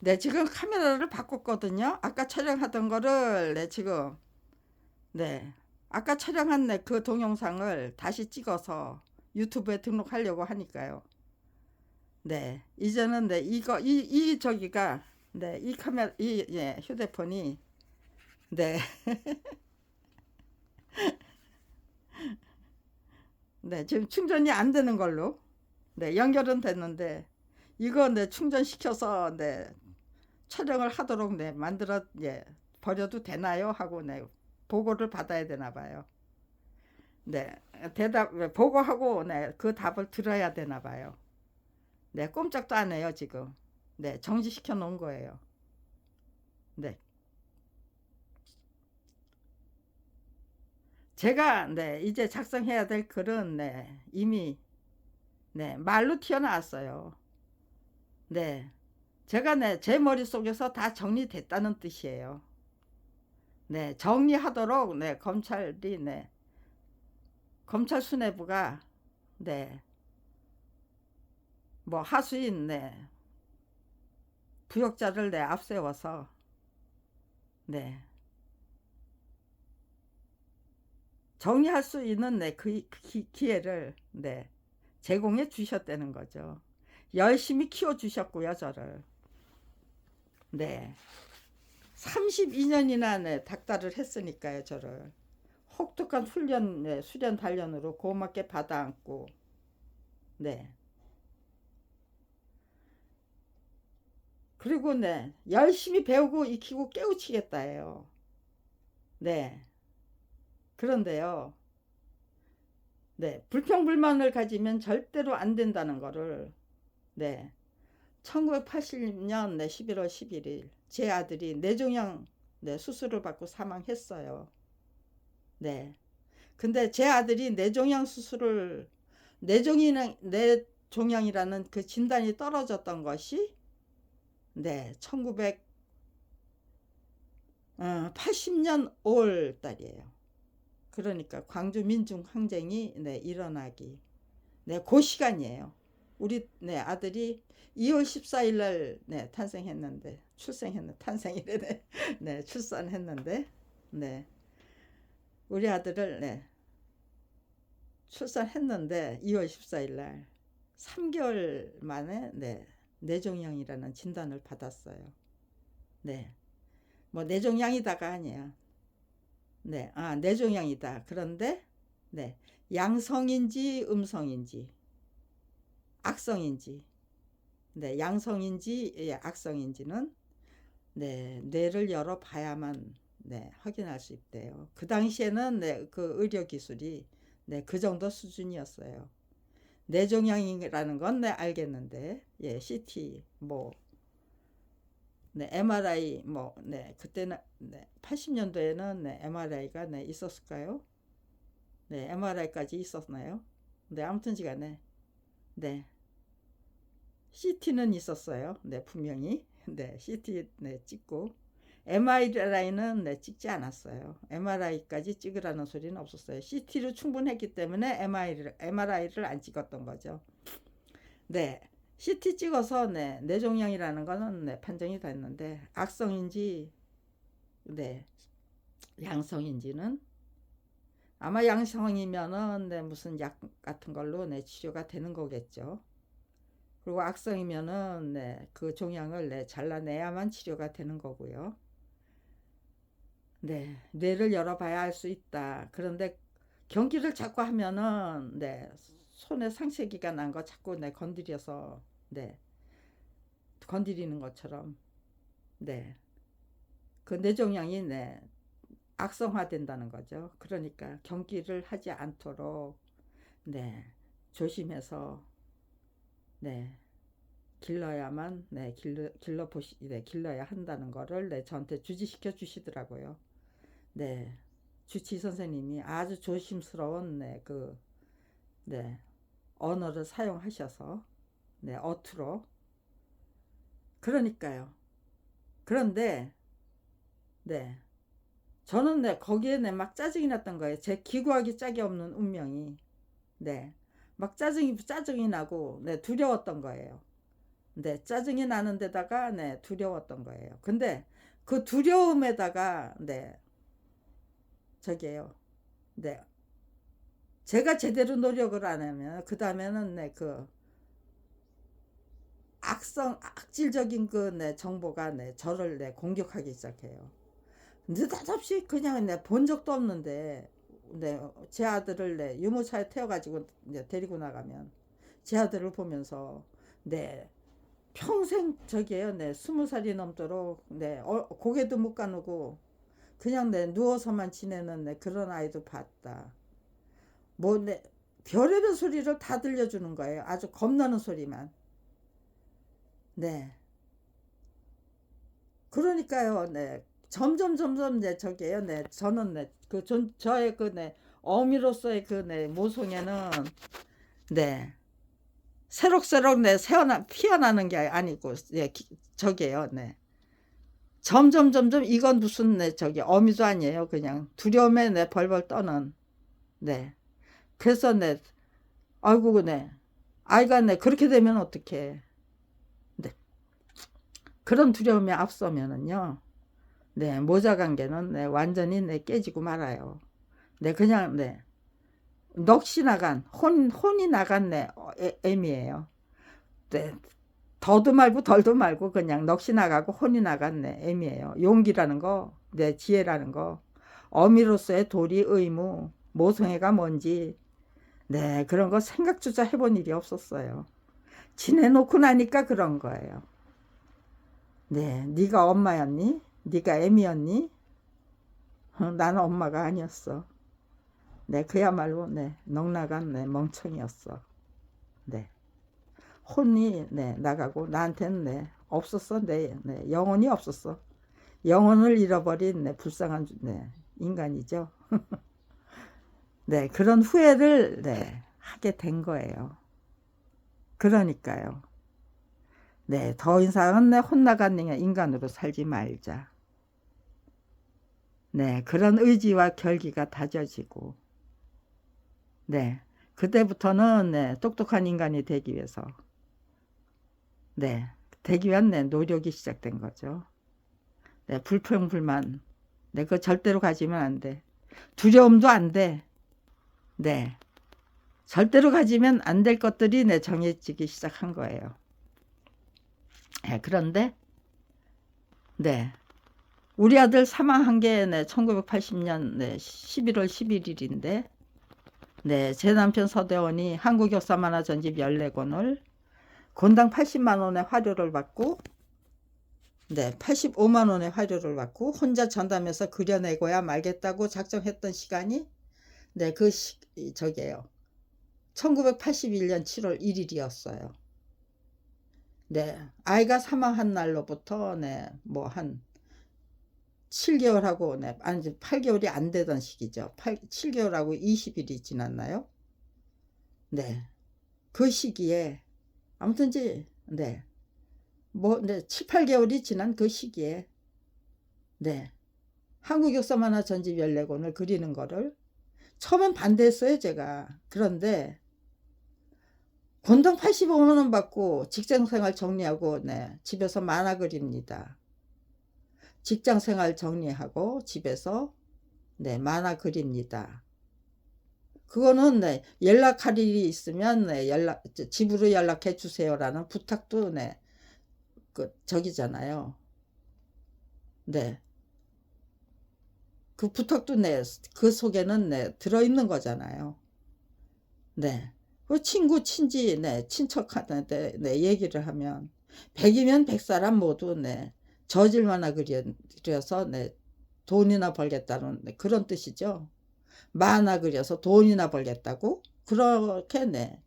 네, 지금 카메라를 바꿨거든요. 아까 촬영하던 거를, 네, 지금, 네. 아까 촬영한 네, 그 동영상을 다시 찍어서 유튜브에 등록하려고 하니까요. 네. 이제는, 네, 이 저기가, 네, 이 카메라, 예, 휴대폰이, 네, 네, 지금 충전이 안 되는 걸로, 네, 연결은 됐는데, 이거, 네, 충전시켜서, 네, 촬영을 하도록, 네, 예, 버려도 되나요? 하고, 네, 보고를 받아야 되나 봐요. 네, 보고하고, 네, 그 답을 들어야 되나 봐요. 네, 꼼짝도 안 해요, 지금. 네, 정지시켜 놓은 거예요. 네. 제가, 네, 이제 작성해야 될 글은, 네, 이미, 네, 말로 튀어나왔어요. 네. 제가, 네, 제 머릿속에서 다 정리됐다는 뜻이에요. 네, 정리하도록, 네, 검찰 수뇌부가, 네, 뭐, 하수인, 네, 부역자를, 네, 앞세워서, 네, 정리할 수 있는, 네, 기회를, 네, 제공해 주셨다는 거죠. 열심히 키워 주셨고요, 저를. 네. 32년이나 네, 닥달을 했으니까요, 저를. 혹독한 훈련, 네, 수련 단련으로 고맙게 받아 안고, 네. 그리고 네, 열심히 배우고 익히고 깨우치겠다예요. 네. 그런데요, 네. 불평불만을 가지면 절대로 안 된다는 거를, 네. 1980년 네, 11월 11일, 제 아들이 뇌종양 네, 수술을 받고 사망했어요. 네. 근데 제 아들이 뇌종양 수술을, 뇌종양이라는 그 진단이 떨어졌던 것이, 네, 1980년 5월 달이에요. 그러니까 광주 민중 항쟁이 네, 일어나기. 네, 그 시간이에요. 우리 네, 아들이 2월 14일 날 네, 탄생했는데 탄생이래. 네. 네, 출산했는데 네. 우리 아들을 네, 출산했는데 2월 14일 날 3개월 만에 네, 뇌종양이라는 진단을 받았어요. 네. 뭐 뇌종양이다가 아니야. 네. 아, 뇌종양이다. 그런데 네. 양성인지 음성인지 악성인지 네, 양성인지 예, 악성인지는 네, 뇌를 열어 봐야만 네, 확인할 수 있대요. 그 당시에는 네, 그 의료 기술이 네, 그 정도 수준이었어요. 뇌종양이라는 건 네, 알겠는데 예, CT 뭐 네, MRI 뭐 네, 그때는 네, 80년도에는 네, MRI가 네, 있었을까요? 네, MRI까지 있었나요? 네, 아무튼 시간에 네, CT는 있었어요. 네, 분명히. 네, CT 네, 찍고 MRI는 네, 찍지 않았어요. MRI까지 찍으라는 소리는 없었어요. CT로 충분했기 때문에 MRI를 안 찍었던 거죠. 네, CT 찍어서 네, 뇌종양이라는 거는 네, 판정이 됐는데 악성인지 네, 양성인지는 아마 양성이면은 네, 무슨 약 같은 걸로 네, 치료가 되는 거겠죠. 그리고 악성이면은 네, 그 종양을 네, 잘라내야만 치료가 되는 거고요. 네, 뇌를 열어봐야 알 수 있다. 그런데 경기를 자꾸 하면은 네, 손에 상쇄기가 난 거 자꾸 네, 건드려서 네, 건드리는 것처럼 네, 그 뇌종양이 네, 악성화된다는 거죠. 그러니까 경기를 하지 않도록 네, 조심해서 네, 길러야만 네, 길러야 한다는 거를 네, 저한테 주지시켜 주시더라고요. 네, 주치 선생님이 아주 조심스러운 네, 네, 언어를 사용하셔서 네, 어투로 그러니까요. 그런데 네, 저는 네, 거기에 네, 막 짜증이 났던 거예요. 제 기구하기 짝이 없는 운명이 네, 막 짜증이 나고 네, 두려웠던 거예요. 네, 짜증이 나는 데다가 네, 두려웠던 거예요. 근데 그 두려움에다가 네, 저기요. 네. 제가 제대로 노력을 안 하면 그다음에는 네, 그 악질적인 그 네, 정보가 네, 저를 네, 공격하기 시작해요. 느닷없이 그냥 네, 본 적도 없는데 네, 제 아들을 네, 유모차에 태워가지고 네, 데리고 나가면 제 아들을 보면서 네, 평생 저기에요. 네, 20살이 넘도록 네, 고개도 못 가누고 그냥 네, 누워서만 지내는 네, 그런 아이도 봤다. 뭐 네, 별의별 소리를 다 들려주는 거예요. 아주 겁나는 소리만. 네. 그러니까요. 네. 점점 네, 저기에요. 네. 저는 네. 저의 그 네, 어미로서의 그 네, 모성애는 네. 새록새록 네, 피어나는 게 아니고 예, 저기에요. 네. 점점 이건 무슨 네, 저기 어미도 아니에요. 그냥 두려움에 네, 벌벌 떠는 네. 그래서 네. 아이고 네. 아이가 네, 그렇게 되면 어떡해. 네. 그런 두려움이 앞서면은요. 네, 모자 관계는 네, 완전히 네, 깨지고 말아요. 네, 그냥 네, 넋이 나간 혼이 나간 네, 애미예요. 네, 더도 말고 덜도 말고 그냥 넋이 나가고 혼이 나간 네, 애미예요. 용기라는 거, 네, 지혜라는 거, 어미로서의 도리, 의무, 모성애가 뭔지, 네, 그런 거 생각조차 해본 일이 없었어요. 지내놓고 나니까 그런 거예요. 네, 네가 엄마였니? 네가 애미였니? 나는 엄마가 아니었어. 네, 그야말로 네, 넉나간 네, 멍청이였어. 네, 혼이 네, 나가고 나한테는 네, 없었어. 네, 영혼이 없었어. 영혼을 잃어버린 네, 불쌍한 네, 인간이죠. 네, 그런 후회를 네, 하게 된 거예요. 그러니까요. 네, 더 이상은 네, 혼나간 인간으로 살지 말자. 네, 그런 의지와 결기가 다져지고, 네, 그때부터는 네, 똑똑한 인간이 되기 위해서, 네, 되기 위한 네, 노력이 시작된 거죠. 네, 불평불만. 네, 그거 절대로 가지면 안 돼. 두려움도 안 돼. 네, 절대로 가지면 안 될 것들이 네, 정해지기 시작한 거예요. 네, 그런데, 네, 우리 아들 사망한 게 네, 1980년 네, 11월 11일인데, 네, 제 남편 서대원이 한국 역사 만화 전집 14권을 권당 80만 원의 화료를 받고 네, 85만 원의 화료를 받고 혼자 전담해서 그려내고야 말겠다고 작정했던 시간이 네, 저게요. 1981년 7월 1일이었어요. 네, 아이가 사망한 날로부터 네, 뭐 한 7개월하고 네, 아니 8개월이 안 되던 시기죠. 7개월하고 20일이 지났나요? 네. 그 시기에 아무튼지 네. 뭐 네, 7, 8개월이 지난 그 시기에 네. 한국 역사 만화 전집 14권을 그리는 거를 처음엔 반대했어요, 제가. 그런데 권당 85만 원 받고 직장생활 정리하고 네, 집에서 만화 그립니다. 직장생활 정리하고 집에서 네, 만화 그립니다. 그거는 네, 연락할 일이 있으면 네, 집으로 연락해 주세요라는 부탁도 네, 저기잖아요. 네. 그 부탁도 네, 그 속에는 네, 들어있는 거잖아요. 네. 그 친구, 친지, 네, 친척한테 네, 얘기를 하면 100이면 100사람 모두 네, 저질만나 그려서 네, 돈이나 벌겠다는 네, 그런 뜻이죠. 만화 그려서 돈이나 벌겠다고 그렇게 네,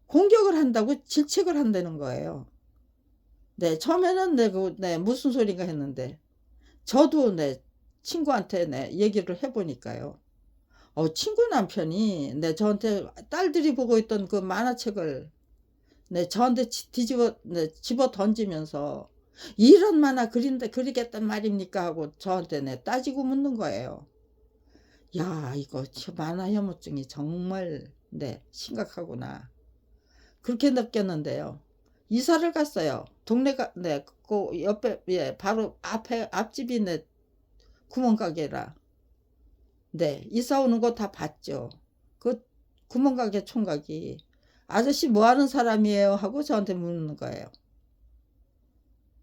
공격을 한다고 질책을 한다는 거예요. 네, 처음에는 네, 무슨 소리가 했는데 저도 네, 친구한테 네, 얘기를 해보니까요. 친구 남편이 네, 저한테 딸들이 보고 있던 그 만화책을 네, 저한테 네, 집어 던지면서 이런 만화 그리겠단 말입니까 하고 저한테 네, 따지고 묻는 거예요. 야, 이거 만화 혐오증이 정말 네, 심각하구나. 그렇게 느꼈는데요. 이사를 갔어요. 동네가 그 옆에 바로 앞에 앞집이 구멍가게라. 이사 오는 거 다 봤죠. 그 구멍가게 총각이 아저씨 뭐 하는 사람이에요? 하고 저한테 묻는 거예요.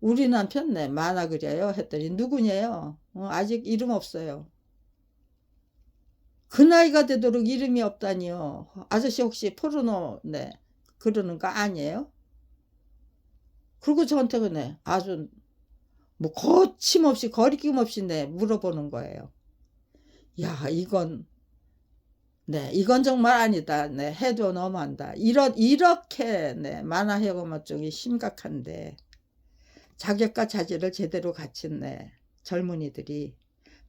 우리 남편 만화 그려요. 했더니 누구냐요? 아직 이름 없어요. 그 나이가 되도록 이름이 없다니요. 아저씨 혹시 포르노 그러는 거 아니에요? 그리고 저한테 아주 뭐 거침없이 거리낌 없이 물어보는 거예요. 야, 이건 정말 아니다. 해도 너무한다. 이렇게 만화해고만 쪽이 심각한데 자격과 자질을 제대로 갖춘 젊은이들이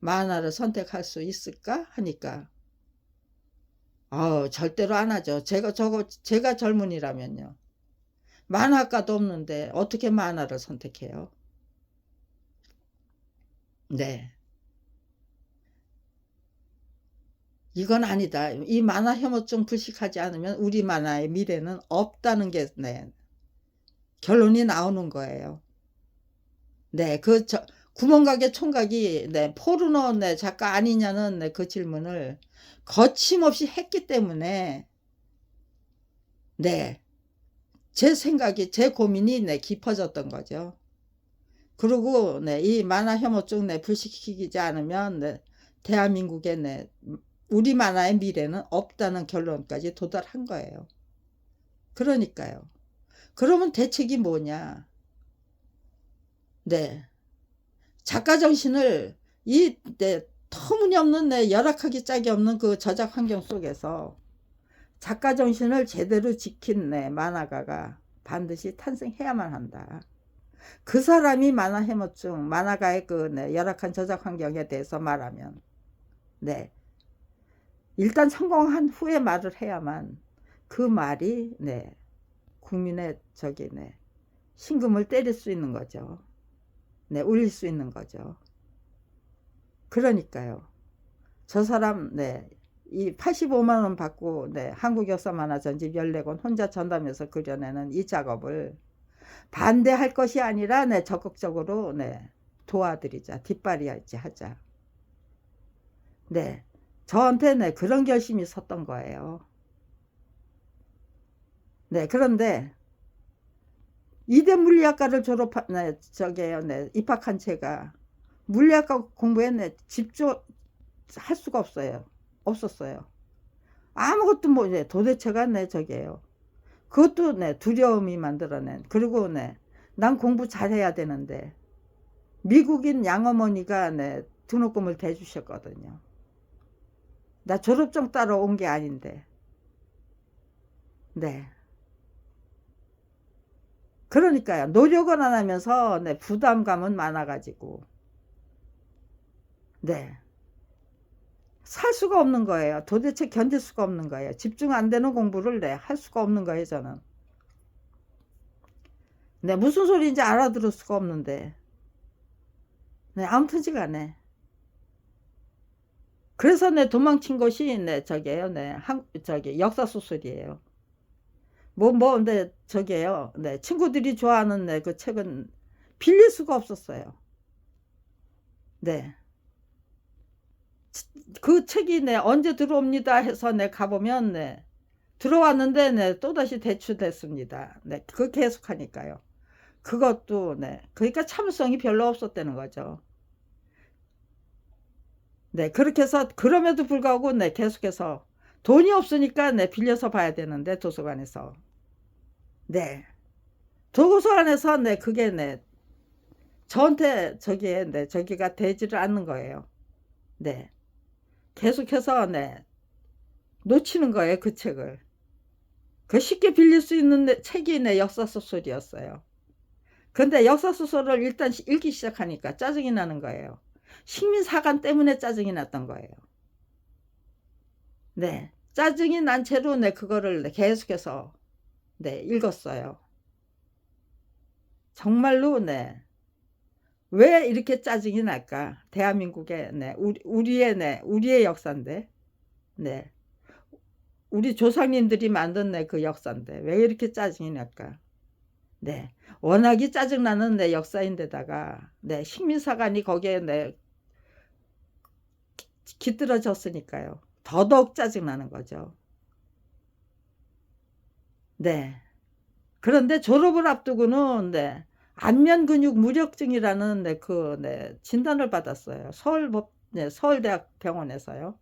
만화를 선택할 수 있을까 하니까 절대로 안 하죠. 제가 젊은이라면요. 만화가도 없는데 어떻게 만화를 선택해요? 이건 아니다. 이 만화 혐오증 불식하지 않으면 우리 만화의 미래는 없다는 게 결론이 나오는 거예요. 구멍가게 총각이 포르노 작가 아니냐는 그 질문을 거침없이 했기 때문에 제 생각이 제 고민이 깊어졌던 거죠. 그리고 이 만화 혐오증 불식시키지 않으면 대한민국의 우리 만화의 미래는 없다는 결론까지 도달한 거예요. 그러니까요. 그러면 대책이 뭐냐? 작가 정신을 터무니없는 열악하기 짝이 없는 그 저작 환경 속에서 작가 정신을 제대로 지킨 만화가가 반드시 탄생해야만 한다. 그 사람이 만화 혐오증, 만화가의 그 열악한 저작 환경에 대해서 말하면 일단 성공한 후에 말을 해야만 그 말이 국민의 심금을 때릴 수 있는 거죠. 울릴 수 있는 거죠. 그러니까요. 저 사람 이 85만 원 받고 한국역사 만화 전집 14권 혼자 전담해서 그려내는 이 작업을 반대할 것이 아니라 적극적으로 도와드리자, 뒷발이야지 하자. 저한테 그런 결심이 섰던 거예요. 그런데 이대 물리학과를 입학한 제가 물리학과 공부에 집중할 수가 없었어요. 아무것도 도대체가 그것도 두려움이 만들어낸. 그리고 난 공부 잘해야 되는데 미국인 양어머니가 등록금을 대주셨거든요. 나 졸업증 따러 온 게 아닌데. 그러니까요. 노력은 안 하면서 부담감은 많아가지고 살 수가 없는 거예요. 도대체 견딜 수가 없는 거예요. 집중 안 되는 공부를 할 수가 없는 거예요. 저는 무슨 소리인지 알아들을 수가 없는데 아무튼 간에 그래서 도망친 것이 역사 소설이에요. 친구들이 좋아하는 그 책은 빌릴 수가 없었어요. 그 책이 언제 들어옵니다 해서 가보면 들어왔는데 또다시 대출됐습니다. 그거 계속 하니까요. 그것도 그러니까 참을성이 별로 없었다는 거죠. 그렇게 해서 그럼에도 불구하고 계속해서 돈이 없으니까 빌려서 봐야 되는데 도서관에서 도서관에서 그게 저한테 저기가 되지를 않는 거예요. 계속해서 놓치는 거예요. 그 책을. 그 쉽게 빌릴 수 있는 책이 역사소설이었어요. 근데 역사소설을 일단 읽기 시작하니까 짜증이 나는 거예요. 식민사관 때문에 짜증이 났던 거예요. 짜증이 난 채로 그거를 계속해서 읽었어요. 정말로 왜 이렇게 짜증이 날까? 대한민국의 우리의 역사인데 우리 조상님들이 만든 그 역사인데 왜 이렇게 짜증이 날까? 네. 워낙이 짜증나는 내 역사인데다가 네, 식민사관이 거기에 네, 깃들어졌으니까요. 더더욱 짜증나는 거죠. 네. 그런데 졸업을 앞두고는 네, 안면 근육 무력증이라는 네, 네, 진단을 받았어요. 네, 서울대학 병원에서요.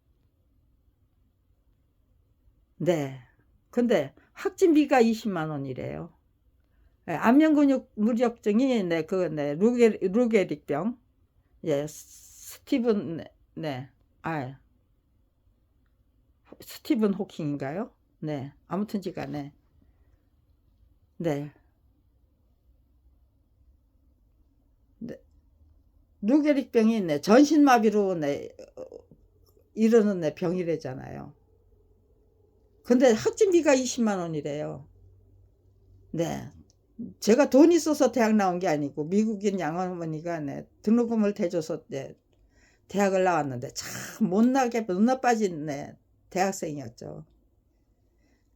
네. 근데 확진비가 20만 원이래요. 네, 안면 근육 무력증이 네, 네, 루게릭병. 예, 스티븐 네, 네. 아, 스티븐 호킹인가요? 네. 아무튼지간에 네. 네. 루게릭병이 네, 전신마비로 네, 이르는 네, 병이래잖아요. 근데 학진비가 20만 원이래요. 네. 제가 돈 있어서 대학 나온 게 아니고 미국인 양어머니가 네, 등록금을 대줘서 네, 대학을 나왔는데 참 못나게 못나 빠진 네, 대학생이었죠.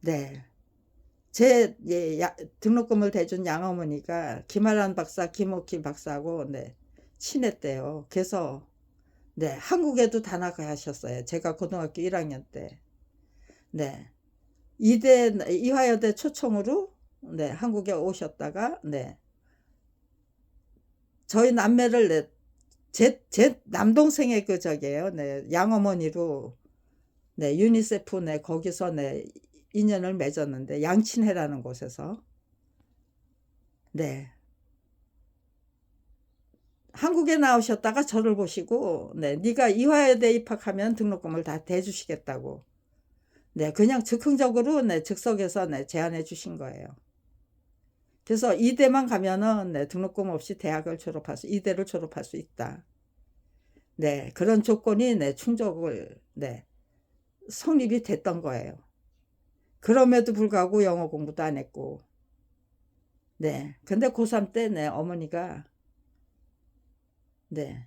네. 제 예, 등록금을 대준 양어머니가 김아란 박사, 김옥희 박사하고 네, 친했대요. 그래서 네, 한국에도 다 나가셨어요. 제가 고등학교 1학년 때. 네. 이화여대 초청으로 네, 한국에 오셨다가 네, 저희 남매를 네, 제 남동생의 그 저게요. 네, 양어머니로 네, 유니세프 네, 거기서 네, 인연을 맺었는데 양친해라는 곳에서 네. 한국에 나오셨다가 저를 보시고 네, 네가 이화여대 입학하면 등록금을 다 대주시겠다고 네, 그냥 즉흥적으로 네, 즉석에서 네, 제안해 주신 거예요. 그래서 이대만 가면은 네, 등록금 없이 대학을 졸업할 수, 이대를 졸업할 수 있다. 네, 그런 조건이 네, 충족을 네, 성립이 됐던 거예요. 그럼에도 불구하고 영어 공부도 안 했고, 네, 근데 고3 때 네, 어머니가 네,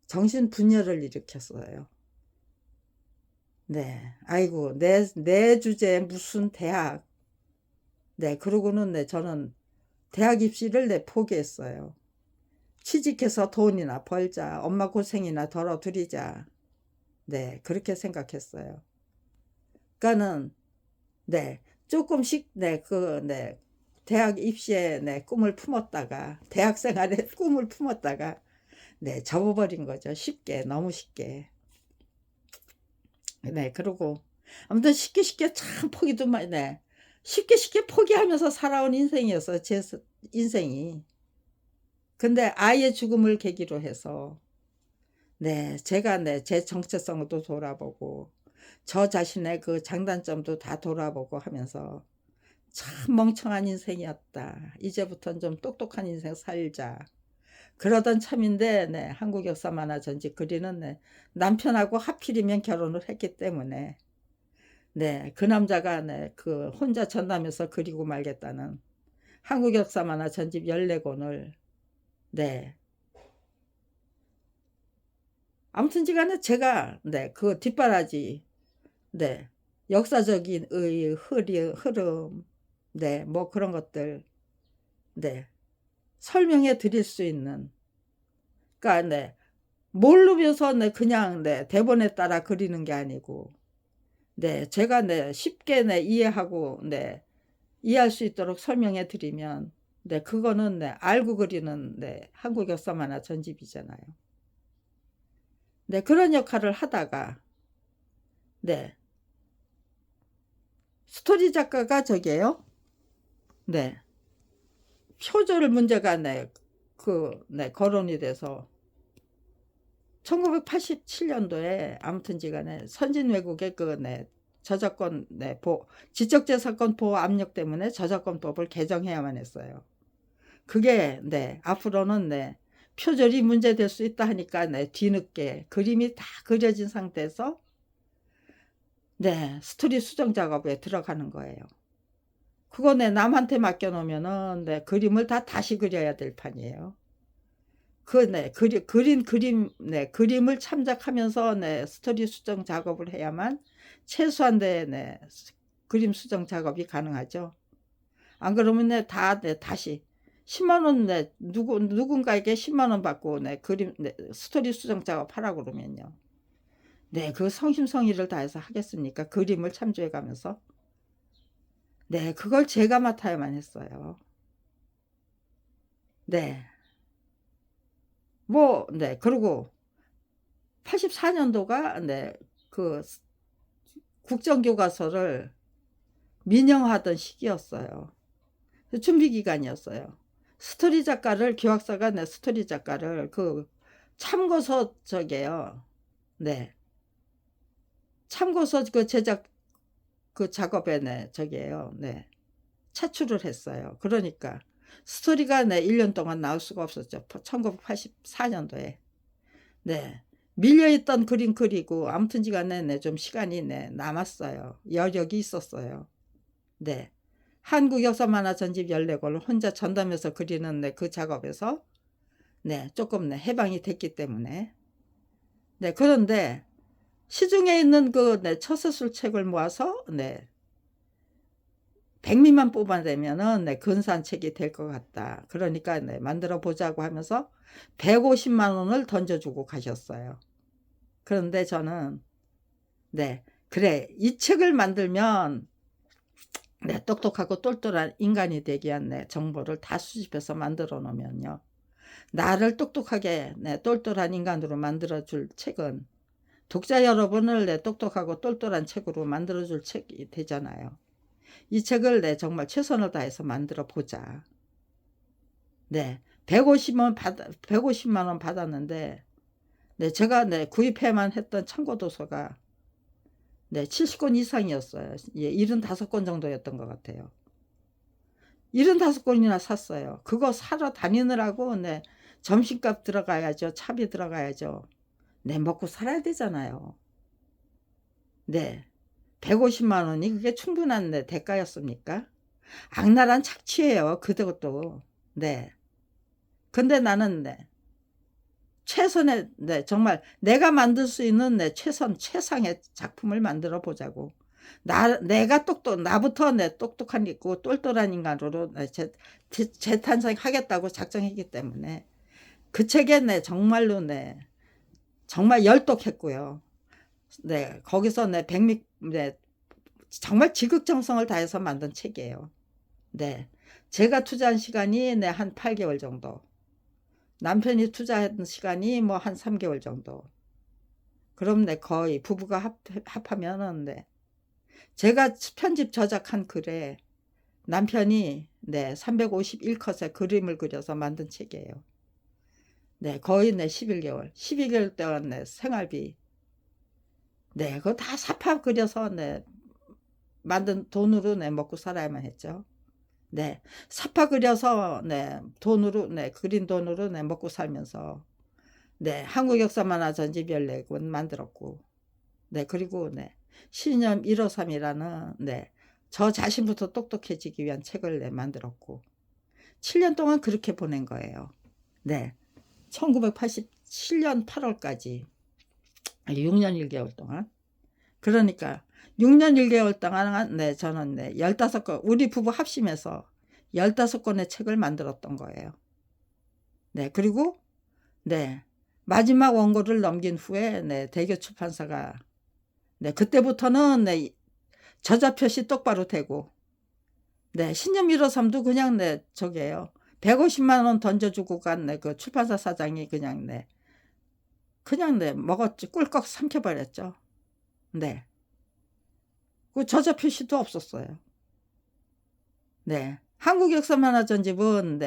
정신 분열을 일으켰어요. 네, 아이고, 내 주제에 무슨 대학. 네, 그러고는 네, 저는 대학 입시를 네, 포기했어요. 취직해서 돈이나 벌자, 엄마 고생이나 덜어드리자. 네, 그렇게 생각했어요. 그러니까는, 네, 조금씩, 네, 네, 대학 입시에, 네, 꿈을 품었다가, 대학 생활에 꿈을 품었다가, 네, 접어버린 거죠. 쉽게, 너무 쉽게. 네, 그러고, 아무튼 쉽게 참 포기도 많이, 네. 쉽게 포기하면서 살아온 인생이었어요. 제 인생이. 근데 아이의 죽음을 계기로 해서, 네, 제가 네, 제 정체성도 돌아보고, 저 자신의 그 장단점도 다 돌아보고 하면서, 참 멍청한 인생이었다. 이제부터는 좀 똑똑한 인생 살자. 그러던 참인데, 네, 한국 역사 만화 전집 그리는 네, 남편하고 하필이면 결혼을 했기 때문에, 네, 그 남자가 네, 그 혼자 전남에서 그리고 말겠다는 한국 역사 만화 전집 14권을, 네, 아무튼지간에 제가 네, 그 뒷바라지, 네, 역사적인 흐름, 네, 뭐 그런 것들, 네, 설명해 드릴 수 있는, 그러니까 네, 모르면서 네, 그냥 네, 대본에 따라 그리는 게 아니고, 네, 제가 네, 쉽게 네, 이해하고 네, 이해할 수 있도록 설명해 드리면, 네, 그거는 네, 알고 그리는 네, 한국 역사 만화 전집이잖아요. 네, 그런 역할을 하다가, 네, 스토리 작가가 저게요. 네, 표절 문제가 네, 네, 거론이 돼서 1987년도에 아무튼지간에 선진 외국의 그 네, 저작권 네, 지적재산권 보호 압력 때문에 저작권법을 개정해야만 했어요. 그게 네, 앞으로는 네, 표절이 문제될 수 있다 하니까 네, 뒤늦게 그림이 다 그려진 상태에서 네, 스토리 수정 작업에 들어가는 거예요. 그거 네, 남한테 맡겨놓으면은 네, 그림을 다 다시 그려야 될 판이에요. 네, 네, 그림을 참작하면서 네, 스토리 수정 작업을 해야만 최소한의 네, 그림 수정 작업이 가능하죠. 안 그러면 다시 10만 원 누군가에게 10만 원 받고 그림 스토리 수정 작업 하라 그러면요. 그 성심성의를 다해서 하겠습니까? 그림을 참조해 가면서. 그걸 제가 맡아야만 했어요. 그리고 84년도가 그 국정교과서를 민영화하던 시기였어요. 준비 기간이었어요. 스토리 작가를 교학사가 스토리 작가를 그 참고서 저게요. 참고서 그 제작 그 작업에 저게요. 차출을 했어요. 그러니까 스토리가 1년 동안 나올 수가 없었죠. 1984년도에. 밀려있던 그림 그리고 아무튼지간에 좀 시간이 남았어요. 여력이 있었어요. 한국 역사 만화 전집 14권을 혼자 전담해서 그리는 그 작업에서 조금 해방이 됐기 때문에 그런데 시중에 있는 그 처서술 책을 모아서 100미만 뽑아내면은 근사한 책이 될 것 같다. 그러니까 만들어 보자고 하면서 150만 원을 던져주고 가셨어요. 그런데 저는 그래 이 책을 만들면 똑똑하고 똘똘한 인간이 되기 위한 정보를 다 수집해서 만들어 놓으면요. 나를 똑똑하게 똘똘한 인간으로 만들어줄 책은 독자 여러분을 똑똑하고 똘똘한 책으로 만들어줄 책이 되잖아요. 이 책을 정말 최선을 다해서 만들어 보자. 150만 원 받았는데 제가 구입해만 했던 참고도서가 70권 이상이었어요. 75권 정도였던 것 같아요. 75권이나 샀어요. 그거 사러 다니느라고 점심값 들어가야죠. 차비 들어가야죠. 먹고 살아야 되잖아요. 150만 원이 그게 충분한 대가였습니까? 악랄한 착취예요. 그것도. 근데 나는 최선의 정말 내가 만들 수 있는 최상의 작품을 만들어 보자고. 내가 나부터 똑똑한 있고 똘똘한 인간으로 재탄생하겠다고 작정했기 때문에 그 책에 정말로 정말 열독했고요. 거기서 정말 지극정성을 다해서 만든 책이에요. 제가 투자한 시간이 한 8개월 정도. 남편이 투자한 시간이 뭐 한 3개월 정도. 그럼 거의 부부가 합하면은 제가 편집 저작한 글에 남편이 351컷의 그림을 그려서 만든 책이에요. 거의 11개월. 12개월 동안 생활비. 그거 다 사파 그려서 만든 돈으로 먹고 살아야만 했죠. 사파 그려서 돈으로 그린 돈으로 먹고 살면서 한국 역사 만화 전집 14권 만들었고 그리고 신념 153이라는 저 자신부터 똑똑해지기 위한 책을 만들었고 7년 동안 그렇게 보낸 거예요. 1987년 8월까지 6년 1개월 동안. 그러니까 6년 1개월 동안 저는 15권 우리 부부 합심해서 15권의 책을 만들었던 거예요. 그리고 마지막 원고를 넘긴 후에 대교 출판사가 그때부터는 저자 표시 똑바로 되고 신념 153도 그냥 저게요. 150만 원 던져주고 간 그 출판사 사장이 그냥 먹었지. 꿀꺽 삼켜버렸죠. 그 저자 표시도 없었어요. 한국 역사 만화 전집은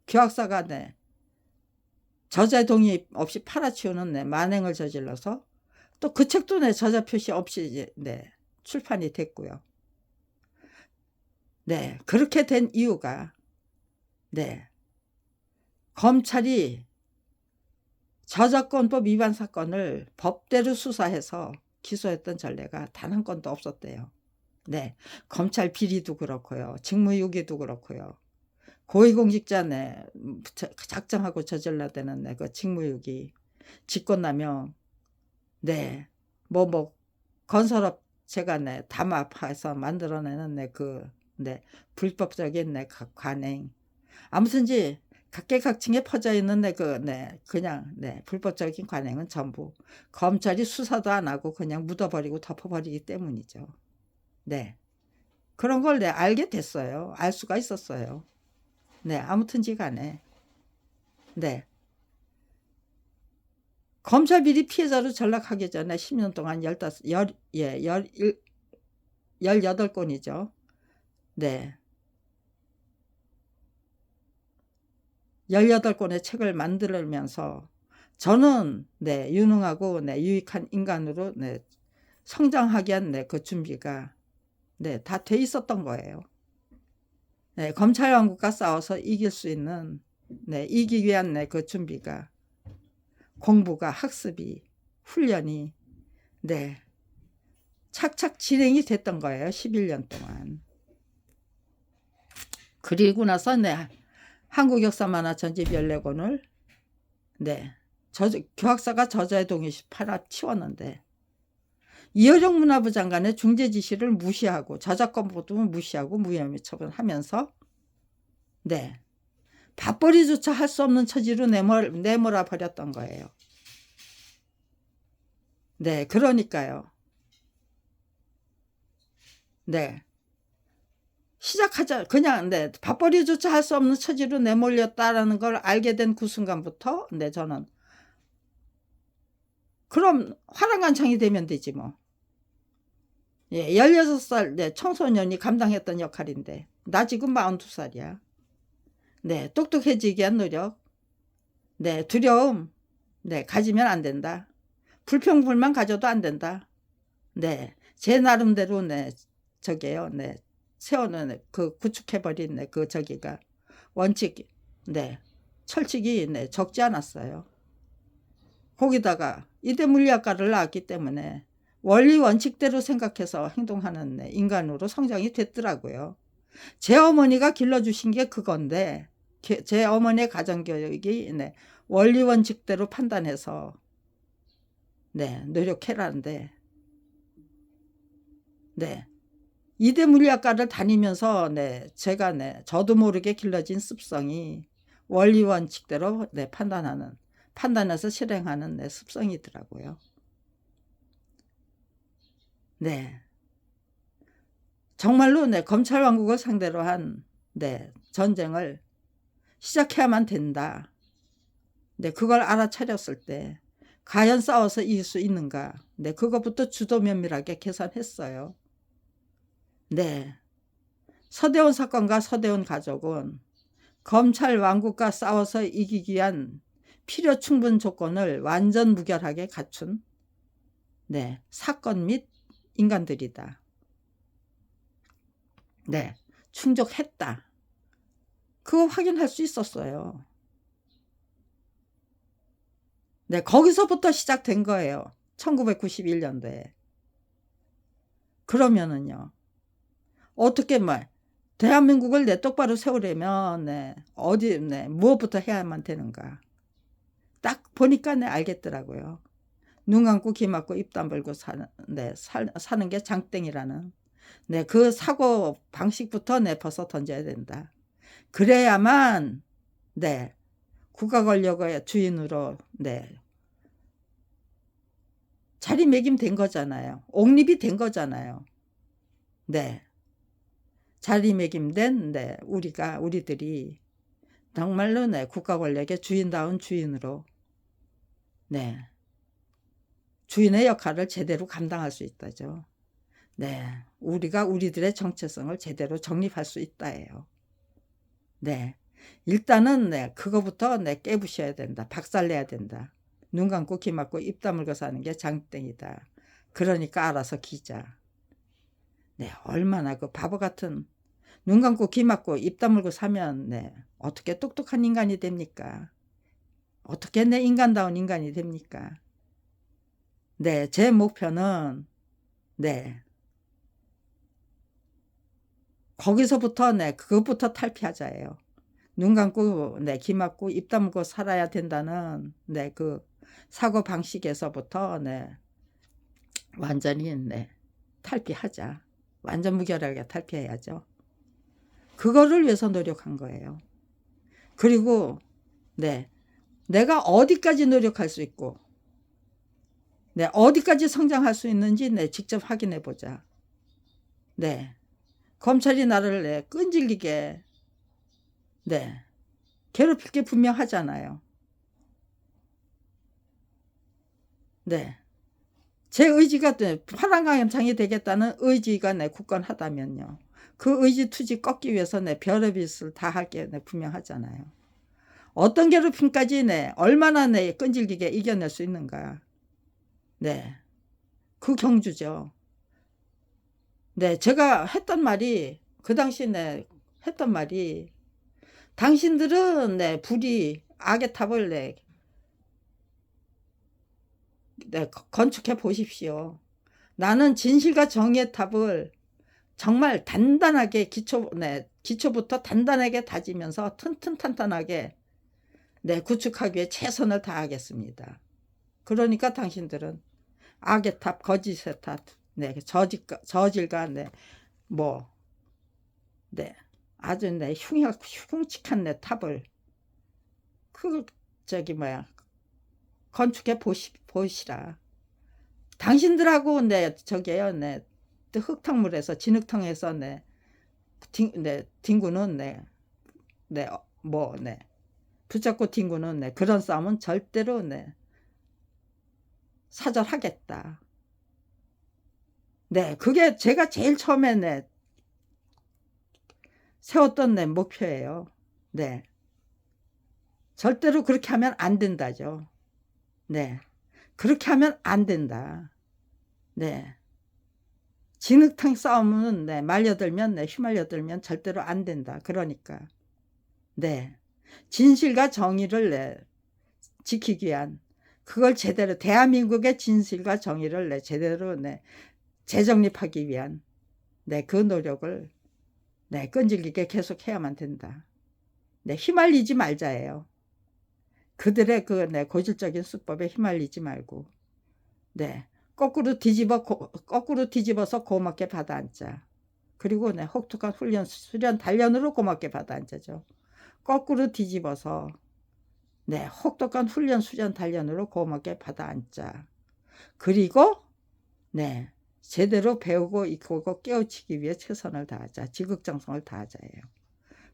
교학사가 저자 동의 없이 팔아치우는 만행을 저질러서 또 그 책도 저자 표시 없이 출판이 됐고요. 그렇게 된 이유가 검찰이 저작권법 위반 사건을 법대로 수사해서 기소했던 전례가 단 한 건도 없었대요. 검찰 비리도 그렇고요. 직무유기도 그렇고요. 고위공직자 작정하고 저질러대는 그 직무유기, 직권남용, 건설업체가 담합해서 만들어내는 그 네, 불법적인 네, 관행. 아무튼지 각계각층에 퍼져 있는 그냥 불법적인 관행은 전부 검찰이 수사도 안 하고 그냥 묻어버리고 덮어버리기 때문이죠. 네, 그런 걸 알게 됐어요. 알 수가 있었어요. 네, 아무튼지 간에 네. 검찰 비리 피해자로 전락하기 전에 10년 동안 18건이죠. 네. 18권의 책을 만들면서 저는 유능하고 유익한 인간으로 성장하기 위한 그 준비가 다 돼 있었던 거예요. 검찰 왕국과 싸워서 이길 수 있는 이기기 위한 그 준비가 공부가 학습이 훈련이 착착 진행이 됐던 거예요. 11년 동안. 그리고 나서 한국 역사 만화 전집 14권을 교학사가 저자의 동의 시 팔아 치웠는데 이어정 문화부 장관의 중재 지시를 무시하고 저작권 보도는 무시하고 무혐의 처분하면서 밥벌이조차 할 수 없는 처지로 내몰아 버렸던 거예요. 그러니까요. 시작하자 그냥 밥벌이조차 할 수 없는 처지로 내몰렸다라는 걸 알게 된 그 순간부터 저는 그럼 화랑간창이 되면 되지 뭐. 16살 청소년이 감당했던 역할인데 나 지금 42살이야. 똑똑해지기 위한 노력, 두려움 가지면 안 된다. 불평불만 가져도 안 된다. 제 나름대로 저게요. 세워놓은 구축해버린 그 저기가 원칙 철칙이 적지 않았어요. 거기다가 이대 물리학과를 나왔기 때문에 원리 원칙대로 생각해서 행동하는 인간으로 성장이 됐더라고요. 제 어머니가 길러주신 게 그건데 제 어머니의 가정교육이 원리 원칙대로 판단해서 노력해라는데 이대 물리학과를 다니면서 제가 저도 모르게 길러진 습성이 원리 원칙대로 판단해서 실행하는 습성이더라고요. 정말로 검찰 왕국을 상대로 한 전쟁을 시작해야만 된다. 그걸 알아차렸을 때 과연 싸워서 이길 수 있는가? 그것부터 주도 면밀하게 계산했어요. 서대원 사건과 서대원 가족은 검찰 왕국과 싸워서 이기기 위한 필요 충분 조건을 완전 무결하게 갖춘 사건 및 인간들이다. 충족했다. 그거 확인할 수 있었어요. 거기서부터 시작된 거예요. 1991년도에. 그러면은요. 어떻게 대한민국을 똑바로 세우려면 어디 무엇부터 해야만 되는가? 딱 보니까 알겠더라고요. 눈 감고 귀 막고 입 다물고 사는 게 장땡이라는 그 사고 방식부터 벗어 던져야 된다. 그래야만 국가 권력의 주인으로 자리매김된 거잖아요. 옥립이 된 거잖아요. 자리매김된 우리들이 정말로 국가 권력의 주인다운 주인으로 주인의 역할을 제대로 감당할 수 있다죠. 우리가 우리들의 정체성을 제대로 정립할 수 있다예요. 일단은 그거부터 깨부셔야 된다. 박살내야 된다. 눈 감고 귀 막고 입 다물고 사는 게 장땡이다. 그러니까 알아서 기자. 얼마나 그 바보 같은 눈 감고 귀 막고 입 다물고 사면 어떻게 똑똑한 인간이 됩니까? 어떻게 인간다운 인간이 됩니까? 제 목표는 거기서부터 그것부터 탈피하자예요. 눈 감고 귀 막고 입 다물고 살아야 된다는 그 사고 방식에서부터 완전히 탈피하자. 완전 무결하게 탈피해야죠. 그거를 위해서 노력한 거예요. 그리고 네, 내가 어디까지 노력할 수 있고 네, 어디까지 성장할 수 있는지 네, 직접 확인해 보자. 네, 검찰이 나를 네, 끈질기게 네, 괴롭힐 게 분명하잖아요. 네, 제 의지가 네, 화랑강장이 되겠다는 의지가 네, 굳건하다면요. 그 의지 투지 꺾기 위해서 네, 별의 빛을 다 할 게 네, 분명하잖아요. 어떤 괴롭힘까지 네, 얼마나 네, 끈질기게 이겨낼 수 있는가. 네, 그 경주죠. 네, 제가 했던 말이 그 당시 네, 했던 말이 당신들은 네, 불이 악의 탑을 네, 네, 건축해 보십시오. 나는 진실과 정의의 탑을 정말 단단하게 네, 기초부터 단단하게 다지면서 튼튼탄탄하게 네, 구축하기 위해 최선을 다하겠습니다. 그러니까 당신들은 악의 탑, 거짓의 탑, 네, 저질과 네, 뭐, 네, 아주 네, 흉측한 네, 탑을 그 저기 뭐야 건축해 보시라. 당신들하고 네, 저게요, 네, 흙탕물에서 진흙탕에서 네, 뒹구는 네, 네, 뭐, 네, 붙잡고 뒹구는 네, 그런 싸움은 절대로 네, 사절하겠다. 네, 그게 제가 제일 처음에 네, 세웠던 네, 목표예요. 네, 절대로 그렇게 하면 안 된다죠. 네, 그렇게 하면 안 된다. 네, 진흙탕 싸움은 네, 말려들면 네, 휘말려들면 절대로 안 된다. 그러니까 네, 진실과 정의를 네, 지키기 위한 그걸 제대로 대한민국의 진실과 정의를 네, 제대로 네, 재정립하기 위한 네, 그 노력을 네, 끈질기게 계속 해야만 된다. 네, 휘말리지 말자예요. 그들의 그 네, 고질적인 수법에 휘말리지 말고 네, 거꾸로 뒤집어서 고맙게 받아앉자. 그리고 네, 혹독한 수련 단련으로 고맙게 받아앉아죠. 거꾸로 뒤집어서 네, 혹독한 수련 단련으로 고맙게 받아앉자. 그리고 네, 제대로 배우고 익히고 깨우치기 위해 최선을 다하자. 지극정성을 다하자예요.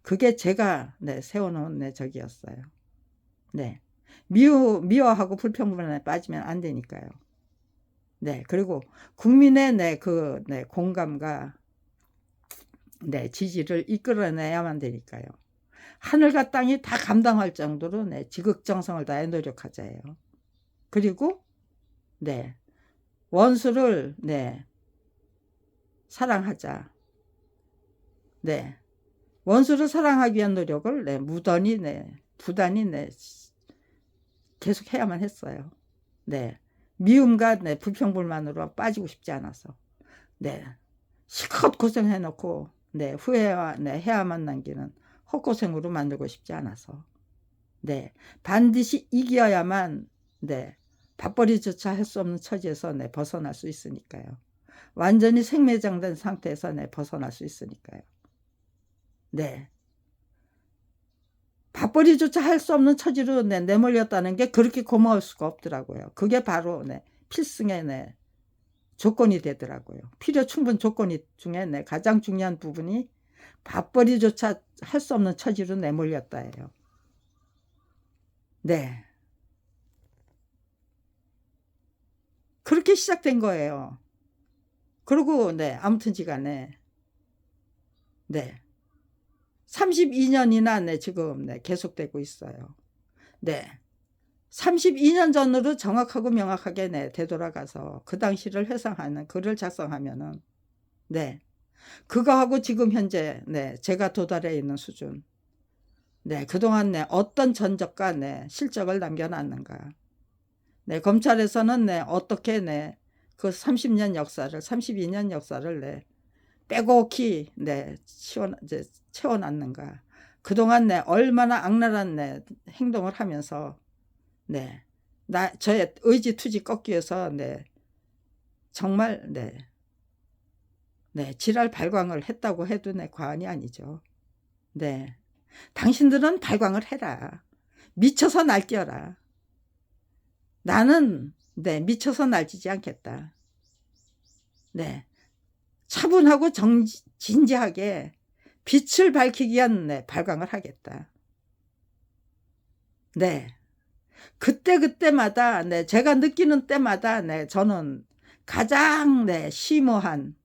그게 제가 네, 세워놓은 네, 적이었어요. 네, 미워하고 불평불만에 빠지면 안 되니까요. 네, 그리고 국민의 네, 그 네, 공감과 네, 지지를 이끌어내야만 되니까요. 하늘과 땅이 다 감당할 정도로 네, 지극정성을 다해 노력하자예요. 그리고 네, 원수를 네, 사랑하자. 네, 원수를 사랑하기 위한 노력을 네, 무던히 네, 부단히 네, 계속 해야만 했어요. 네, 미움과 네, 불평불만으로 빠지고 싶지 않아서 네, 실컷 고생해놓고 네, 후회와 네, 해야만 남기는 헛고생으로 만들고 싶지 않아서 네, 반드시 이겨야만 네, 밥벌이조차 할 수 없는 처지에서 네, 벗어날 수 있으니까요. 완전히 생매장된 상태에서 네, 벗어날 수 있으니까요. 네, 밥벌이조차 할 수 없는 처지로 네, 내몰렸다는 게 그렇게 고마울 수가 없더라고요. 그게 바로 네, 필승의 네, 조건이 되더라고요. 필요 충분 조건이 중에 네, 가장 중요한 부분이 밥벌이조차 할 수 없는 처지로 내몰렸다예요. 네, 그렇게 시작된 거예요. 그리고 네, 아무튼지간에 네, 32년이나 네, 지금 네, 계속되고 있어요. 네, 32년 전으로 정확하고 명확하게 네, 되돌아가서 그 당시를 회상하는 글을 작성하면은 네, 그거하고 지금 현재 네, 제가 도달해 있는 수준 네, 그동안 네, 어떤 전적과 네, 실적을 남겨놨는가 네, 검찰에서는 네, 어떻게 네, 그 30년 역사를 32년 역사를 네, 빼곡히 네, 채워놨는가 그동안 네, 얼마나 악랄한 네, 행동을 하면서 네, 저의 의지 투지 꺾기 위해서 네, 정말 네, 지랄 발광을 했다고 해도 네, 과언이 아니죠. 네. 당신들은 발광을 해라. 미쳐서 날뛰어라. 나는 네, 미쳐서 날뛰지 않겠다. 네. 차분하고 진지하게 빛을 밝히기 위한 네, 발광을 하겠다. 네. 그때마다 네, 제가 느끼는 때마다 네, 저는 가장 네, 심오한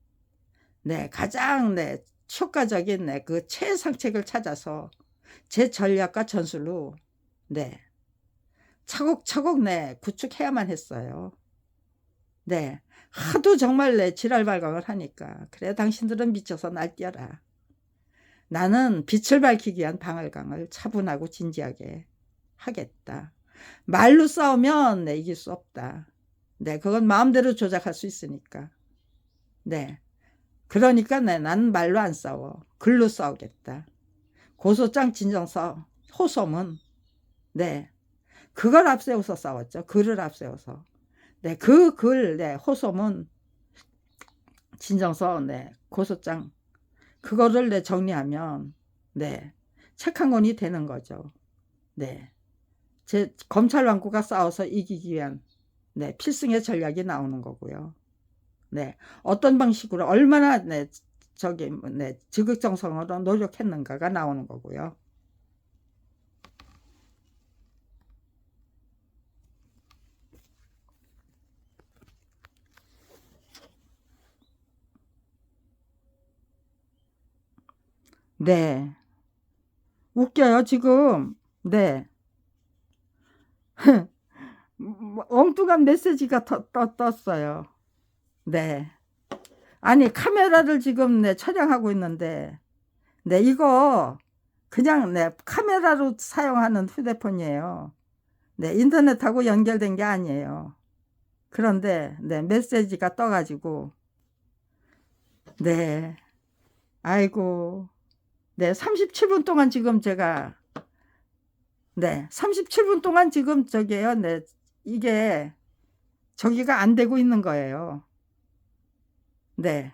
네, 가장 네, 효과적인 네, 그 최상책을 찾아서 제 전략과 전술로 네, 차곡차곡 네, 구축해야만 했어요. 네. 하도 정말 내 지랄 발광을 하니까 그래 당신들은 미쳐서 날뛰어라. 나는 빛을 밝히기 위한 방울광을 차분하고 진지하게 하겠다. 말로 싸우면 네, 이길 수 없다. 네, 그건 마음대로 조작할 수 있으니까. 네. 그러니까 네, 난 말로 안 싸워. 글로 싸우겠다. 고소장 진정서 호소문. 네. 그걸 앞세워서 싸웠죠. 글을 앞세워서. 네, 그 글, 네, 호소문, 진정서, 네, 고소장, 그거를 네, 정리하면, 네, 책 한 권이 되는 거죠. 네. 제 검찰 왕국과 싸워서 이기기 위한, 네, 필승의 전략이 나오는 거고요. 네. 어떤 방식으로 얼마나, 네, 네, 지극정성으로 노력했는가가 나오는 거고요. 네. 웃겨요, 지금. 네. 엉뚱한 메시지가 떴어요. 네. 아니, 카메라를 지금 네, 촬영하고 있는데, 네, 이거 그냥 네, 카메라로 사용하는 휴대폰이에요. 네, 인터넷하고 연결된 게 아니에요. 그런데 네, 메시지가 떠가지고, 네, 아이고, 네, 37분 동안 지금 제가, 네, 37분 동안 지금 저게요, 네, 이게 저기가 안 되고 있는 거예요. 네.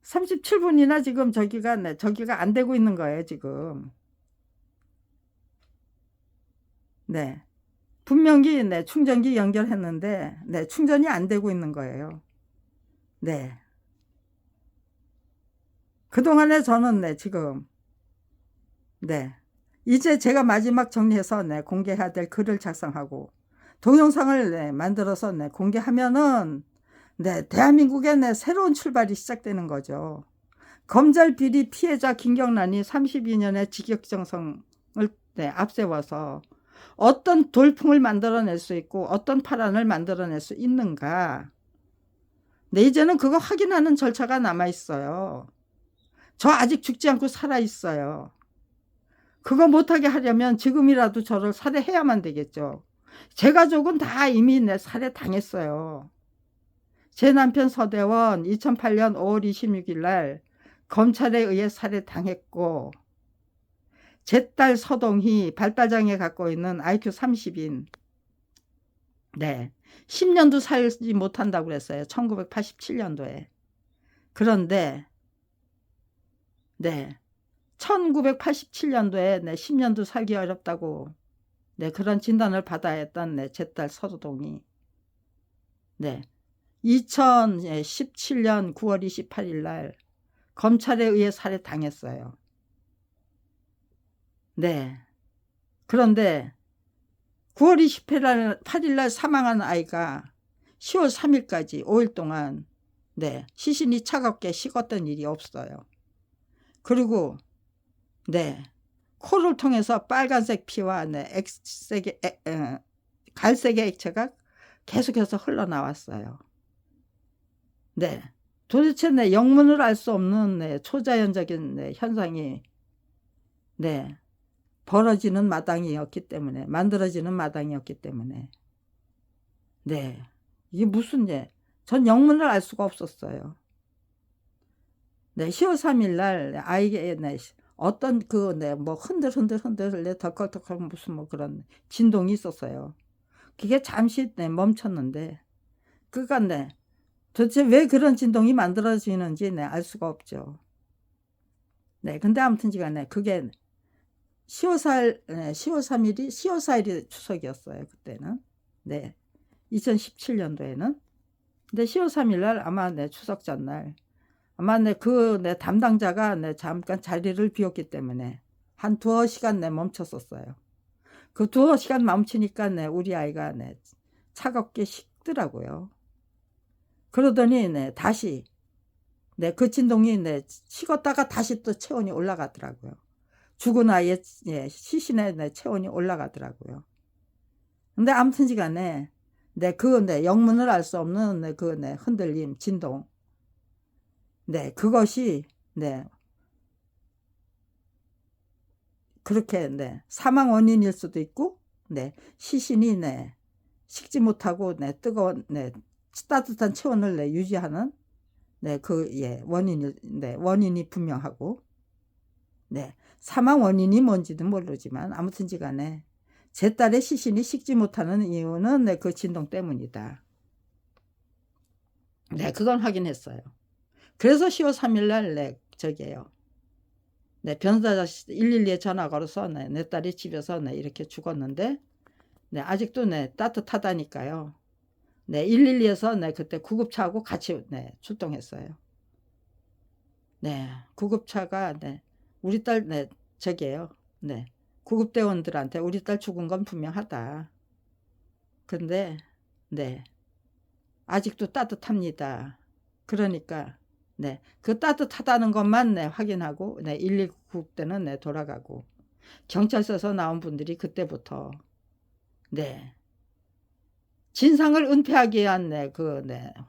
37분이나 지금 저기가 네, 저기가 안 되고 있는 거예요, 지금. 네. 분명히 네, 충전기 연결했는데 네, 충전이 안 되고 있는 거예요. 네. 그동안에 저는 네, 지금 네. 이제 제가 마지막 정리해서 네, 공개해야 될 글을 작성하고 동영상을 네, 만들어서 네, 공개하면은 네, 대한민국의 네, 새로운 출발이 시작되는 거죠. 검찰 비리 피해자 김경란이 32년의 직역정성을 네, 앞세워서 어떤 돌풍을 만들어낼 수 있고 어떤 파란을 만들어낼 수 있는가. 네, 이제는 그거 확인하는 절차가 남아있어요. 저 아직 죽지 않고 살아있어요. 그거 못하게 하려면 지금이라도 저를 살해해야만 되겠죠. 제 가족은 다 이미 내 살해 당했어요. 제 남편 서대원 2008년 5월 26일 날 검찰에 의해 살해 당했고, 제 딸 서동희 발달장애 갖고 있는 IQ 30인 네, 10년도 살지 못한다고 그랬어요. 1987년도에. 그런데 네, 1987년도에 네, 10년도 살기 어렵다고 네, 그런 진단을 받아야 했던 네, 제 딸 서동희 네, 2017년 9월 28일 날 검찰에 의해 살해 당했어요. 네. 그런데 9월 28일 날 사망한 아이가 10월 3일까지 5일 동안 네, 시신이 차갑게 식었던 일이 없어요. 그리고 네, 코를 통해서 빨간색 피와 네, 갈색의 액체가 계속해서 흘러나왔어요. 네. 도대체 네, 영문을 알 수 없는 네, 초자연적인 네, 현상이 네, 벌어지는 마당이었기 때문에, 만들어지는 마당이었기 때문에 네, 이게 무슨 전 영문을 알 수가 없었어요. 네, 10월 3일 날 아이의 네, 어떤 뭐 흔들 덜컥덜컥 무슨 뭐 그런 진동이 있었어요. 그게 잠시 멈췄는데 그니까 도대체 왜 그런 진동이 만들어지는지 알 수가 없죠. 네, 근데 아무튼지간에 그게 10월 4일, 10월 3일이 10월 4일이 추석이었어요. 그때는. 네, 2017년도에는. 근데 10월 3일 날 아마 내 추석 전날 아마 내 담당자가 잠깐 자리를 비웠기 때문에 한 두어 시간 멈췄었어요. 그 두어 시간 멈추니까 우리 아이가 차갑게 식더라고요. 그러더니 다시 그 진동이 식었다가 다시 또 체온이 올라가더라고요. 죽은 아이의 시신의 체온이 올라가더라고요. 근데 아무튼지간에 영문을 알 수 없는 그 흔들림, 진동, 그것이 그렇게 사망 원인일 수도 있고 시신이 식지 못하고 뜨거운 따뜻한 체온을 유지하는 원인이 분명하고 사망 원인이 뭔지는 모르지만 아무튼지간에 제 딸의 시신이 식지 못하는 이유는 그 진동 때문이다. 그건 확인했어요. 그래서 10월 3일 날 저기에요. 변호사 112에 전화 걸어서 내 딸이 집에서 이렇게 죽었는데 아직도 따뜻하다니까요. 112에서 그때 구급차하고 같이 출동했어요. 구급차가 우리 딸 저기에요. 구급대원들한테 우리 딸 죽은 건 분명하다. 근데 아직도 따뜻합니다. 그러니까 그 따뜻하다는 것만 확인하고 119 구급대는 돌아가고 경찰서에서 나온 분들이 그때부터 진상을 은폐하기 위한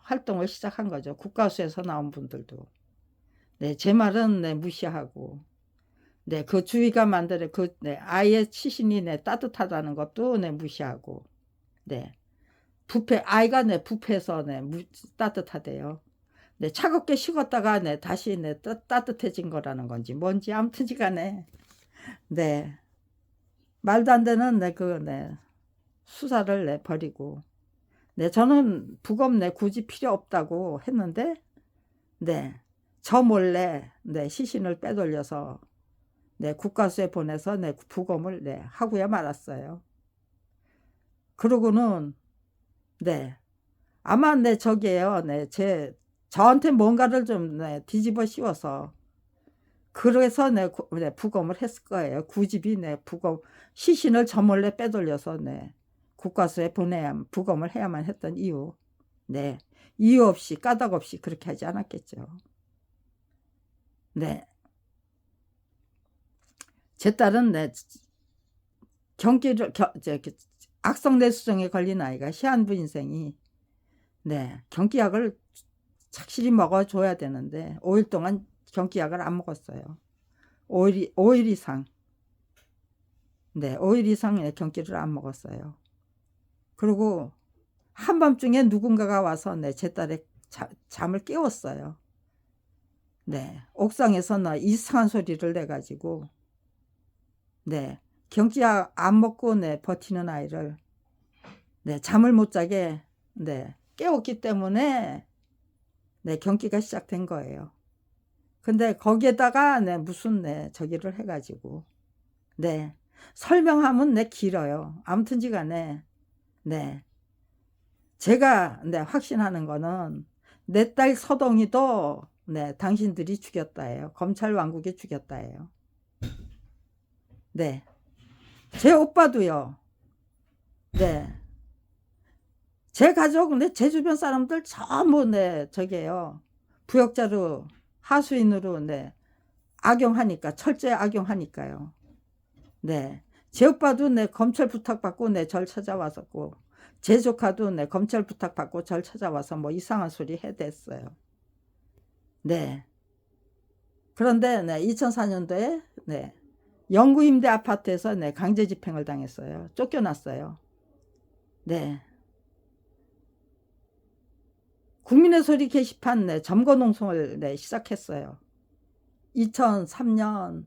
활동을 시작한 거죠. 국가수에서 나온 분들도 제 말은 무시하고 그 주위가 만드는 아이의 시신이 따뜻하다는 것도 무시하고 부패 아이가 부패해서 따뜻하대요. 차갑게 식었다가 다시 따뜻해진 거라는 건지 뭔지 아무튼지간에 말도 안 되는 수사를 버리고 저는 부검 굳이 필요 없다고 했는데 저 몰래 시신을 빼돌려서 국가수에 보내서 부검을 하고야 말았어요. 그러고는 아마 저기에요. 저한테 뭔가를 좀 뒤집어 씌워서 그래서 부검을 했을 거예요. 구집이 부검 시신을 저 몰래 빼돌려서 국가수에 부검을 해야만 했던 이유. 이유 없이 까닭 없이 그렇게 하지 않았겠죠. 제 딸은 악성 뇌수종에 걸린 아이가 시한부 인생이 경기약을 착실히 먹어줘야 되는데 5일 동안 경기약을 안 먹었어요. 5일 이상 5일 이상 경기를 안 먹었어요. 그리고 한밤중에 누군가가 와서 제 딸의 잠을 깨웠어요. 옥상에서 이상한 소리를 내가지고 경기약 안 먹고 버티는 아이를 잠을 못 자게 깨웠기 때문에 경기가 시작된 거예요. 근데 거기에다가 무슨 저기를 해가지고 설명하면 길어요. 아무튼지간에 제가 확신하는 거는 내 딸 서동이도 당신들이 죽였다예요. 검찰 왕국이 죽였다예요. 제 오빠도요. 제 가족, 제 주변 사람들 전부 저게요. 부역자로 하수인으로 악용하니까 철저히 악용하니까요. 제 오빠도 검찰 부탁받고 절 찾아왔었고 제 조카도 검찰 부탁받고 절 찾아와서 뭐 이상한 소리 해댔어요. 그런데 2004년도에 영구임대 아파트에서 강제 집행을 당했어요. 쫓겨났어요. 국민의 소리 게시판 점거 농성을 시작했어요. 2003년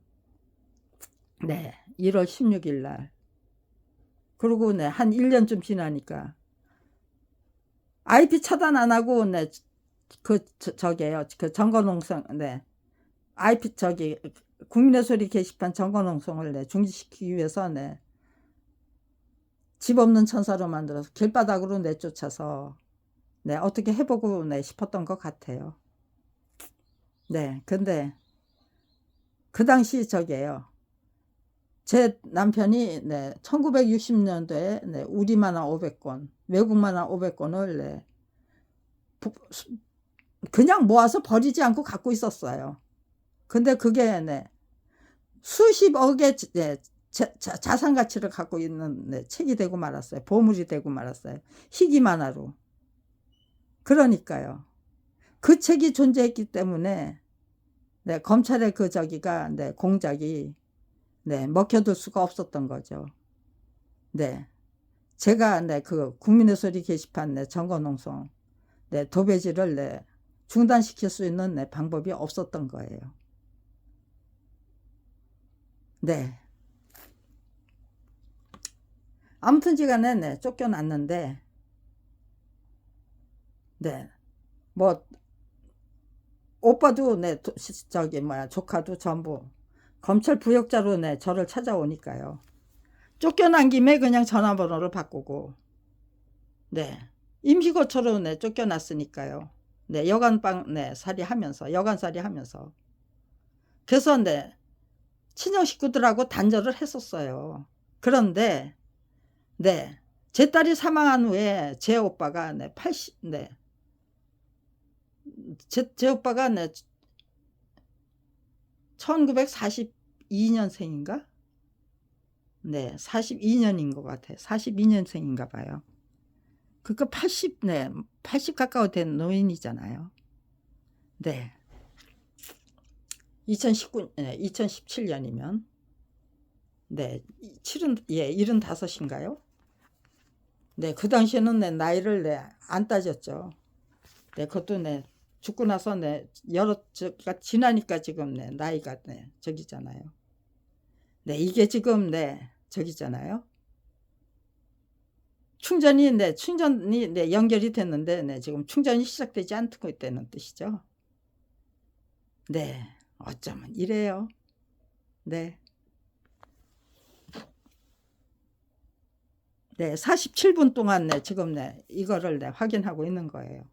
1월 16일 날. 그리고 한 1년쯤 지나니까 IP 차단 안 하고 저게요. 그 점거 농성 IP 국민의 소리 게시판 정거농성을 중지시키기 위해서 집 없는 천사로 만들어서 길바닥으로 내쫓아서 어떻게 해보고 싶었던 것 같아요. 근데 그 당시 저게요. 제 남편이 1960년도에 우리 만화 500권, 외국 만화 500권을 그냥 모아서 버리지 않고 갖고 있었어요. 근데 그게 수십억의 자산 가치를 갖고 있는 책이 되고 말았어요. 보물이 되고 말았어요. 희귀 만화로. 그러니까요. 그 책이 존재했기 때문에 검찰의 그 저기가 공작이 먹혀둘 수가 없었던 거죠. 제가 그 국민의 소리 게시판 정거농성 도배지를 중단시킬 수 있는 방법이 없었던 거예요. 아무튼지간에 쫓겨났는데 뭐 오빠도 조카도 전부 검찰 부역자로 저를 찾아오니까요. 쫓겨난 김에 그냥 전화번호를 바꾸고 임시거처로 쫓겨났으니까요. 여간방 살이하면서 여간살이하면서 그래서 친정 식구들하고 단절을 했었어요. 그런데 제 딸이 사망한 후에 제 오빠가 제 오빠가 1942년생인가? 42년인 것 같아요. 42년생인가 봐요. 그러니까 80 가까워 된 노인이잖아요. 2017년이면 75인가요? 그 당시에는 나이를 안 따졌죠. 그것도 죽고 나서 여러 지나니까 지금 나이가 저기잖아요. 이게 지금 저기잖아요. 충전이 연결이 됐는데 지금 충전이 시작되지 않고 있다는 뜻이죠. 어쩌면 이래요. 47분 동안 지금 이거를 확인하고 있는 거예요.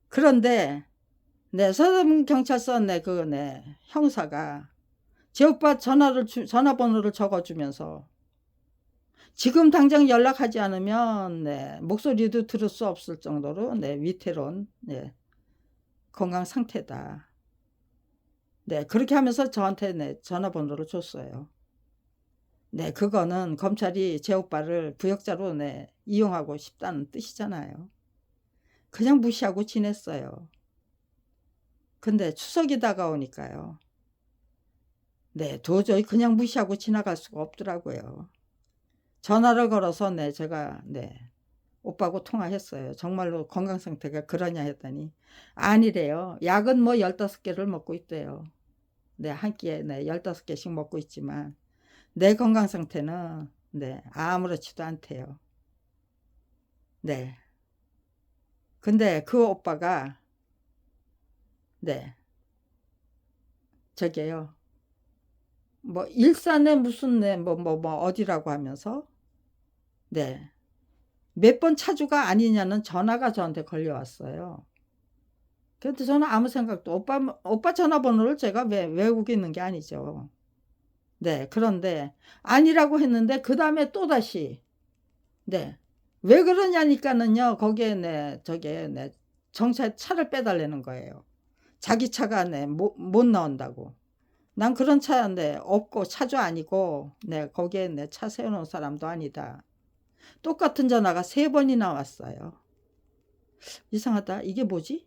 그런데 서담경찰서 그 형사가 제 오빠 전화번호를 적어주면서 지금 당장 연락하지 않으면 목소리도 들을 수 없을 정도로 위태로운 건강 상태다. 그렇게 하면서 저한테 전화번호를 줬어요. 그거는 검찰이 제 오빠를 부역자로 이용하고 싶다는 뜻이잖아요. 그냥 무시하고 지냈어요. 근데 추석이 다가오니까요. 도저히 그냥 무시하고 지나갈 수가 없더라고요. 전화를 걸어서 제가 오빠하고 통화했어요. 정말로 건강 상태가 그러냐 했더니 아니래요. 약은 뭐 15개를 먹고 있대요. 한 끼에 15개씩 먹고 있지만 내 건강 상태는 아무렇지도 않대요. 근데 그 오빠가 저게요. 뭐 일산에 무슨 뭐 어디라고 하면서 몇 번 차주가 아니냐는 전화가 저한테 걸려왔어요. 그래도 저는 아무 생각도 오빠 전화번호를 제가 외우고 있는 게 아니죠. 그런데 아니라고 했는데 그 다음에 또다시 왜 그러냐니까는요. 거기에 저게 정차 차를 빼달라는 거예요. 자기 차가 못 나온다고. 난 그런 차 없고 차주 아니고 거기에 차 세워놓은 사람도 아니다. 똑같은 전화가 3번이나 왔어요. 이상하다. 이게 뭐지?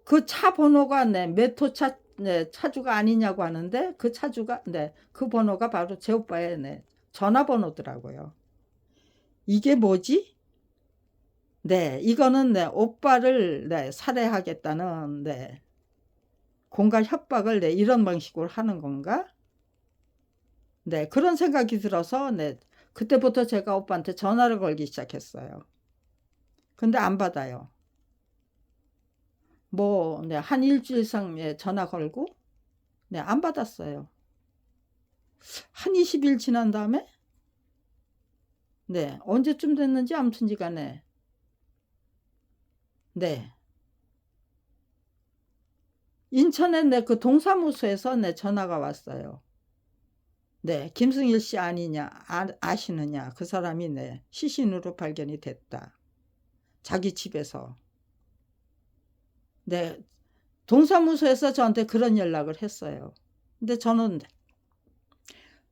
그 차 번호가 몇 호차 차주가 아니냐고 하는데 그 차주가 그 번호가 바로 제 오빠의 전화번호더라고요. 이게 뭐지? 이거는 오빠를 살해하겠다는 공갈 협박을 이런 방식으로 하는 건가? 그런 생각이 들어서 그때부터 제가 오빠한테 전화를 걸기 시작했어요. 근데 안 받아요. 뭐, 네, 한 일주일 이상 예, 전화 걸고, 네, 안 받았어요. 한 20일 지난 다음에, 네, 언제쯤 됐는지 아무튼지 간에, 네, 인천에 내 그 동사무소에서 내 전화가 왔어요. 네, 김승일 씨 아니냐, 아시느냐, 그 사람이 네, 시신으로 발견이 됐다. 자기 집에서. 네, 동사무소에서 저한테 그런 연락을 했어요. 근데 저는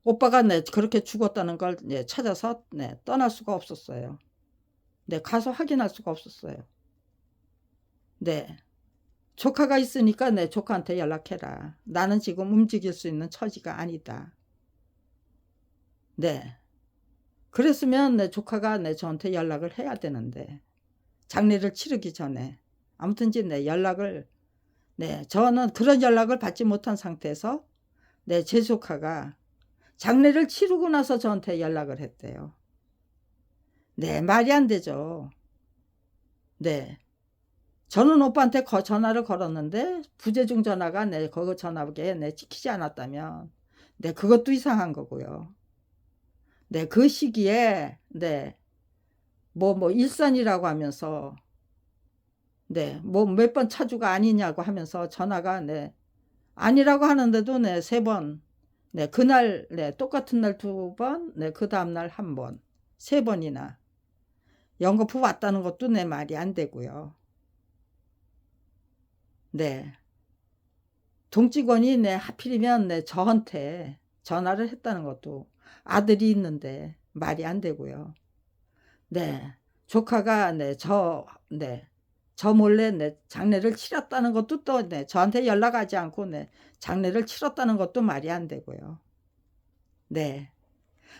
오빠가 네, 그렇게 죽었다는 걸 네, 찾아서 네, 떠날 수가 없었어요. 네, 가서 확인할 수가 없었어요. 네, 조카가 있으니까 네, 조카한테 연락해라. 나는 지금 움직일 수 있는 처지가 아니다. 네, 그랬으면 내 조카가 내 저한테 연락을 해야 되는데 장례를 치르기 전에 아무튼지 내 연락을 네 저는 그런 연락을 받지 못한 상태에서 내 제 조카가 장례를 치르고 나서 저한테 연락을 했대요. 네, 말이 안 되죠. 네, 저는 오빠한테 전화를 걸었는데 부재중 전화가 내 그거 전화기에 내 찍히지 않았다면 네 그것도 이상한 거고요. 네, 그 시기에 네 뭐 일선이라고 하면서 네, 뭐 몇 번 차주가 아니냐고 하면서 전화가 네, 아니라고 하는데도 네, 세 번, 네, 그날 네, 똑같은 날 두 번, 네, 그 다음 날 한 번, 세 번이나 연거푸 왔다는 것도 내 말이 안 되고요. 네, 동직원이 네, 하필이면 네, 저한테 전화를 했다는 것도 아들이 있는데 말이 안 되고요. 네, 조카가 네, 네, 저 몰래 내 장례를 치렀다는 것도 또 네, 저한테 연락하지 않고 네, 장례를 치렀다는 것도 말이 안 되고요. 네.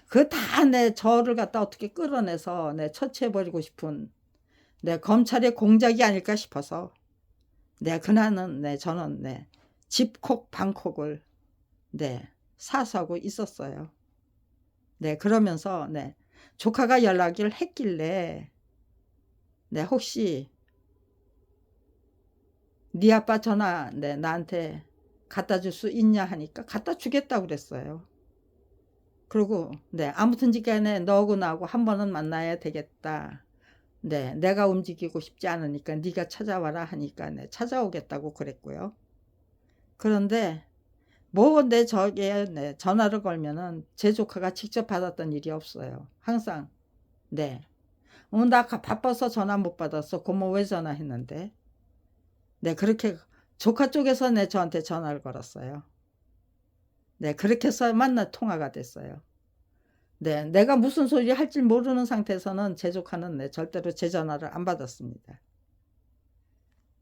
그 다 내 저를 갖다 어떻게 끌어내서 내 처치해버리고 싶은 내 검찰의 공작이 아닐까 싶어서 네, 그날은 네, 저는 네, 집콕 방콕을 네, 사수하고 있었어요. 네, 그러면서 네, 조카가 연락을 했길래 네, 혹시 네 아빠 전화 네, 나한테 갖다 줄 수 있냐 하니까 갖다 주겠다고 그랬어요. 그리고 네, 아무튼지 간에 너하고 나하고 한 번은 만나야 되겠다. 네, 내가 움직이고 싶지 않으니까 네가 찾아와라 하니까 네, 찾아오겠다고 그랬고요. 그런데 뭐 내 저게 네, 전화를 걸면은 제 조카가 직접 받았던 일이 없어요. 항상 네. 나 바빠서 전화 못 받았어. 고모 왜 전화했는데? 네, 그렇게 조카 쪽에서 네, 저한테 전화를 걸었어요. 네, 그렇게 해서 만나 통화가 됐어요. 네, 내가 무슨 소리 할지 모르는 상태에서는 제 조카는 네, 절대로 제 전화를 안 받았습니다.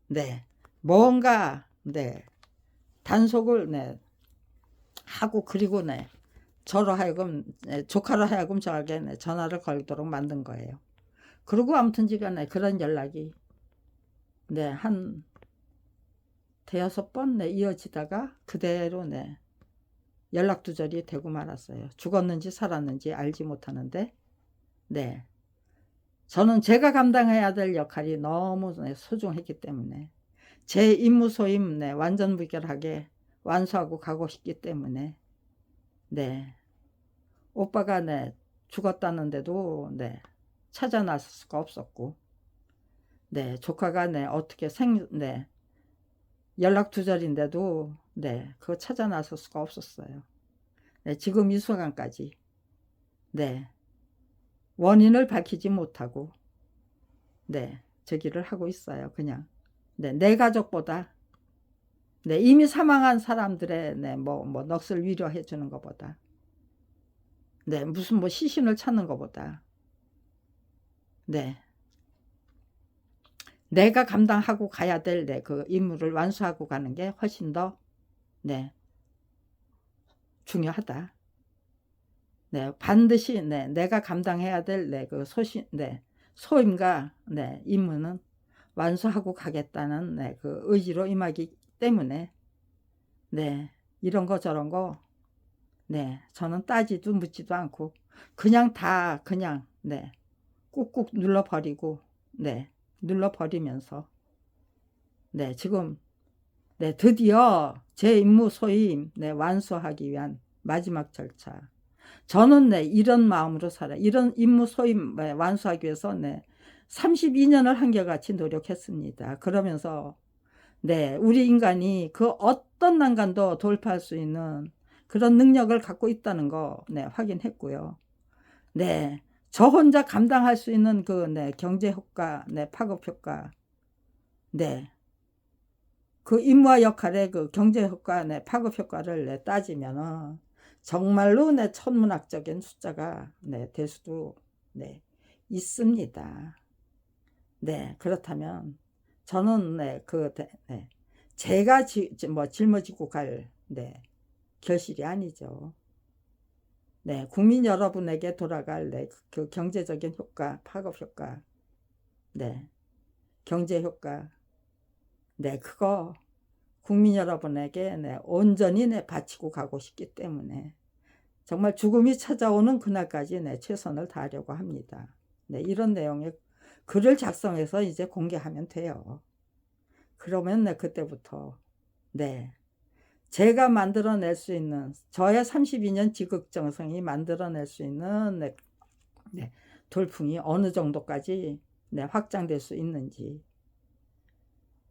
네, 뭔가 네, 단속을 네, 하고 그리고 네, 저로 하여금 네, 조카로 하여금 저에게 네, 전화를 걸도록 만든 거예요. 그리고 아무튼지가 네, 그런 연락이 네, 한 대여섯 번 네, 이어지다가 그대로 네, 연락 두절이 되고 말았어요. 죽었는지 살았는지 알지 못하는데 네, 저는 제가 감당해야 될 역할이 너무 네, 소중했기 때문에 제 임무 소임 네, 완전 무결하게 완수하고 가고 싶기 때문에 네, 오빠가 네, 죽었다는데도 네, 찾아 나설 수가 없었고 네, 조카가 네, 어떻게 네, 연락 두절인데도 네, 그거 찾아 나설 수가 없었어요. 네, 지금 이 순간까지 네, 원인을 밝히지 못하고 네, 저기를 하고 있어요. 그냥 네, 내 가족보다 네, 이미 사망한 사람들의 네, 뭐 넋을 위로해 주는 것보다 네, 무슨 뭐 시신을 찾는 것보다 네, 내가 감당하고 가야 될 네, 그 임무를 완수하고 가는 게 훨씬 더 네, 중요하다. 네, 반드시 네, 내가 감당해야 될 네, 그 네, 소임과 네, 임무는 완수하고 가겠다는 네, 그 의지로 임하기 때문에 네, 이런 거 저런 거 네, 저는 따지도 묻지도 않고 그냥 다 그냥 네, 꾹꾹 눌러버리고 네, 눌러버리면서 네, 지금 네, 드디어 제 임무 소임 네, 완수하기 위한 마지막 절차. 저는 네, 이런 마음으로 살아. 이런 임무 소임 네, 완수하기 위해서 네, 32년을 한결같이 노력했습니다. 그러면서 네, 우리 인간이 그 어떤 난간도 돌파할 수 있는 그런 능력을 갖고 있다는 거 네, 확인했고요. 네, 저 혼자 감당할 수 있는 그 네, 경제 효과, 네, 파급 효과, 네, 그 임무와 역할의 그 경제 효과, 네, 파급 효과를 네, 따지면은 정말로 네, 천문학적인 숫자가 네, 될 수도 네, 있습니다. 네, 그렇다면 저는 네, 네, 제가 뭐 짊어지고 갈 네, 결실이 아니죠. 네, 국민 여러분에게 돌아갈 네, 그 경제적인 효과, 파급 효과, 네, 경제 효과, 네, 그거 국민 여러분에게 네, 온전히 네, 바치고 가고 싶기 때문에 정말 죽음이 찾아오는 그날까지 네, 최선을 다하려고 합니다. 네, 이런 내용의 글을 작성해서 이제 공개하면 돼요. 그러면 네, 그때부터 네, 제가 만들어낼 수 있는 저의 32년 지극정성이 만들어낼 수 있는 네, 네, 돌풍이 어느 정도까지 네, 확장될 수 있는지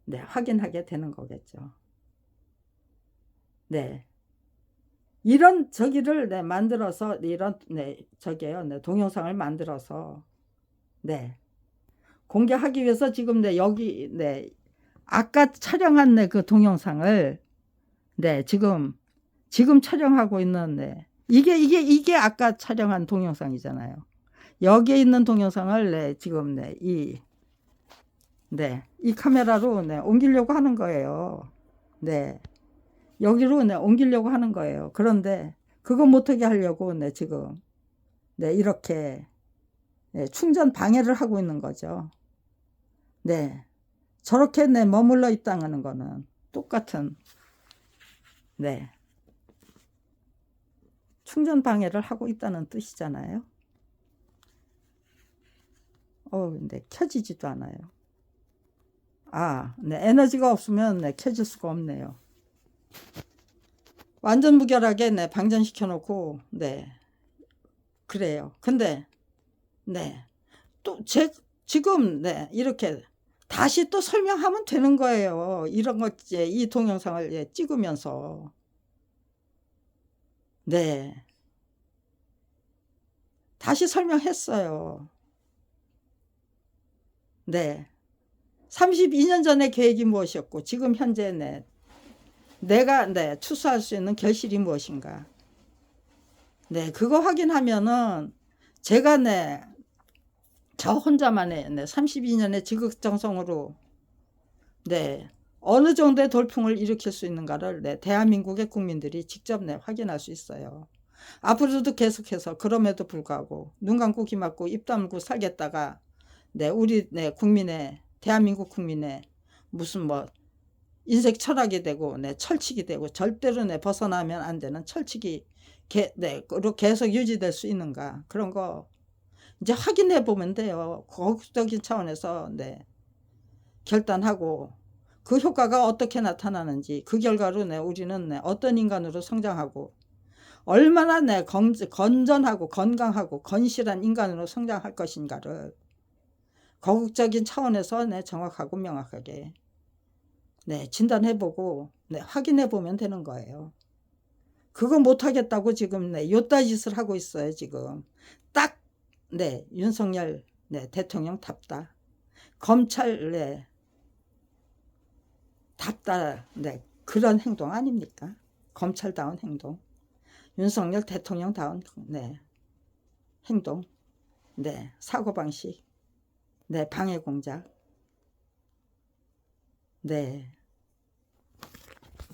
네, 확인하게 되는 거겠죠. 네. 이런 저기를 네, 만들어서 이런 네, 저게요. 네, 동영상을 만들어서 네. 공개하기 위해서 지금 네, 여기 네. 아까 촬영한 네, 그 동영상을 네, 지금 촬영하고 있는 네. 이게 아까 촬영한 동영상이잖아요. 여기에 있는 동영상을 네, 지금 네, 이 카메라로 네, 옮기려고 하는 거예요. 네. 여기로 네, 옮기려고 하는 거예요. 그런데 그거 못하게 하려고 네, 지금 네, 이렇게 네, 충전 방해를 하고 있는 거죠. 네. 저렇게 네, 머물러 있다는 거는 똑같은 네. 충전 방해를 하고 있다는 뜻이잖아요. 근데 켜지지도 않아요. 네, 에너지가 없으면 네, 켜질 수가 없네요. 완전 무결하게 네, 방전시켜 놓고 네. 그래요. 근데 네. 또 지금 네, 이렇게 다시 또 설명하면 되는 거예요. 이런 거 이 동영상을 예, 찍으면서 네. 다시 설명했어요. 네. 32년 전의 계획이 무엇이었고 지금 현재 내가 추수할 수 있는 결실이 무엇인가. 네, 그거 확인하면은 제가 저 혼자만의 32년의 지극정성으로 네, 어느 정도의 돌풍을 일으킬 수 있는가를 대한민국의 국민들이 직접 확인할 수 있어요. 앞으로도 계속해서 그럼에도 불구하고 눈 감고 귀 막고 입 다물고 살겠다가 우리 국민의 대한민국 국민의 무슨 뭐 인생 철학이 되고 철칙이 되고 절대로 벗어나면 안 되는 철칙이 계속 유지될 수 있는가 그런 거 이제 확인해 보면 돼요. 과학적인 차원에서 결단하고 그 효과가 어떻게 나타나는지 그 결과로 우리는 어떤 인간으로 성장하고 얼마나 건전하고 건강하고 건실한 인간으로 성장할 것인가를 거국적인 차원에서 정확하고 명확하게 진단해보고 확인해보면 되는 거예요. 그거 못하겠다고 지금 요따 짓을 하고 있어요. 지금 딱 윤석열 대통령 답다. 검찰 답다. 그런 행동 아닙니까? 검찰다운 행동. 윤석열 대통령다운 행동. 사고방식. 방해 공작.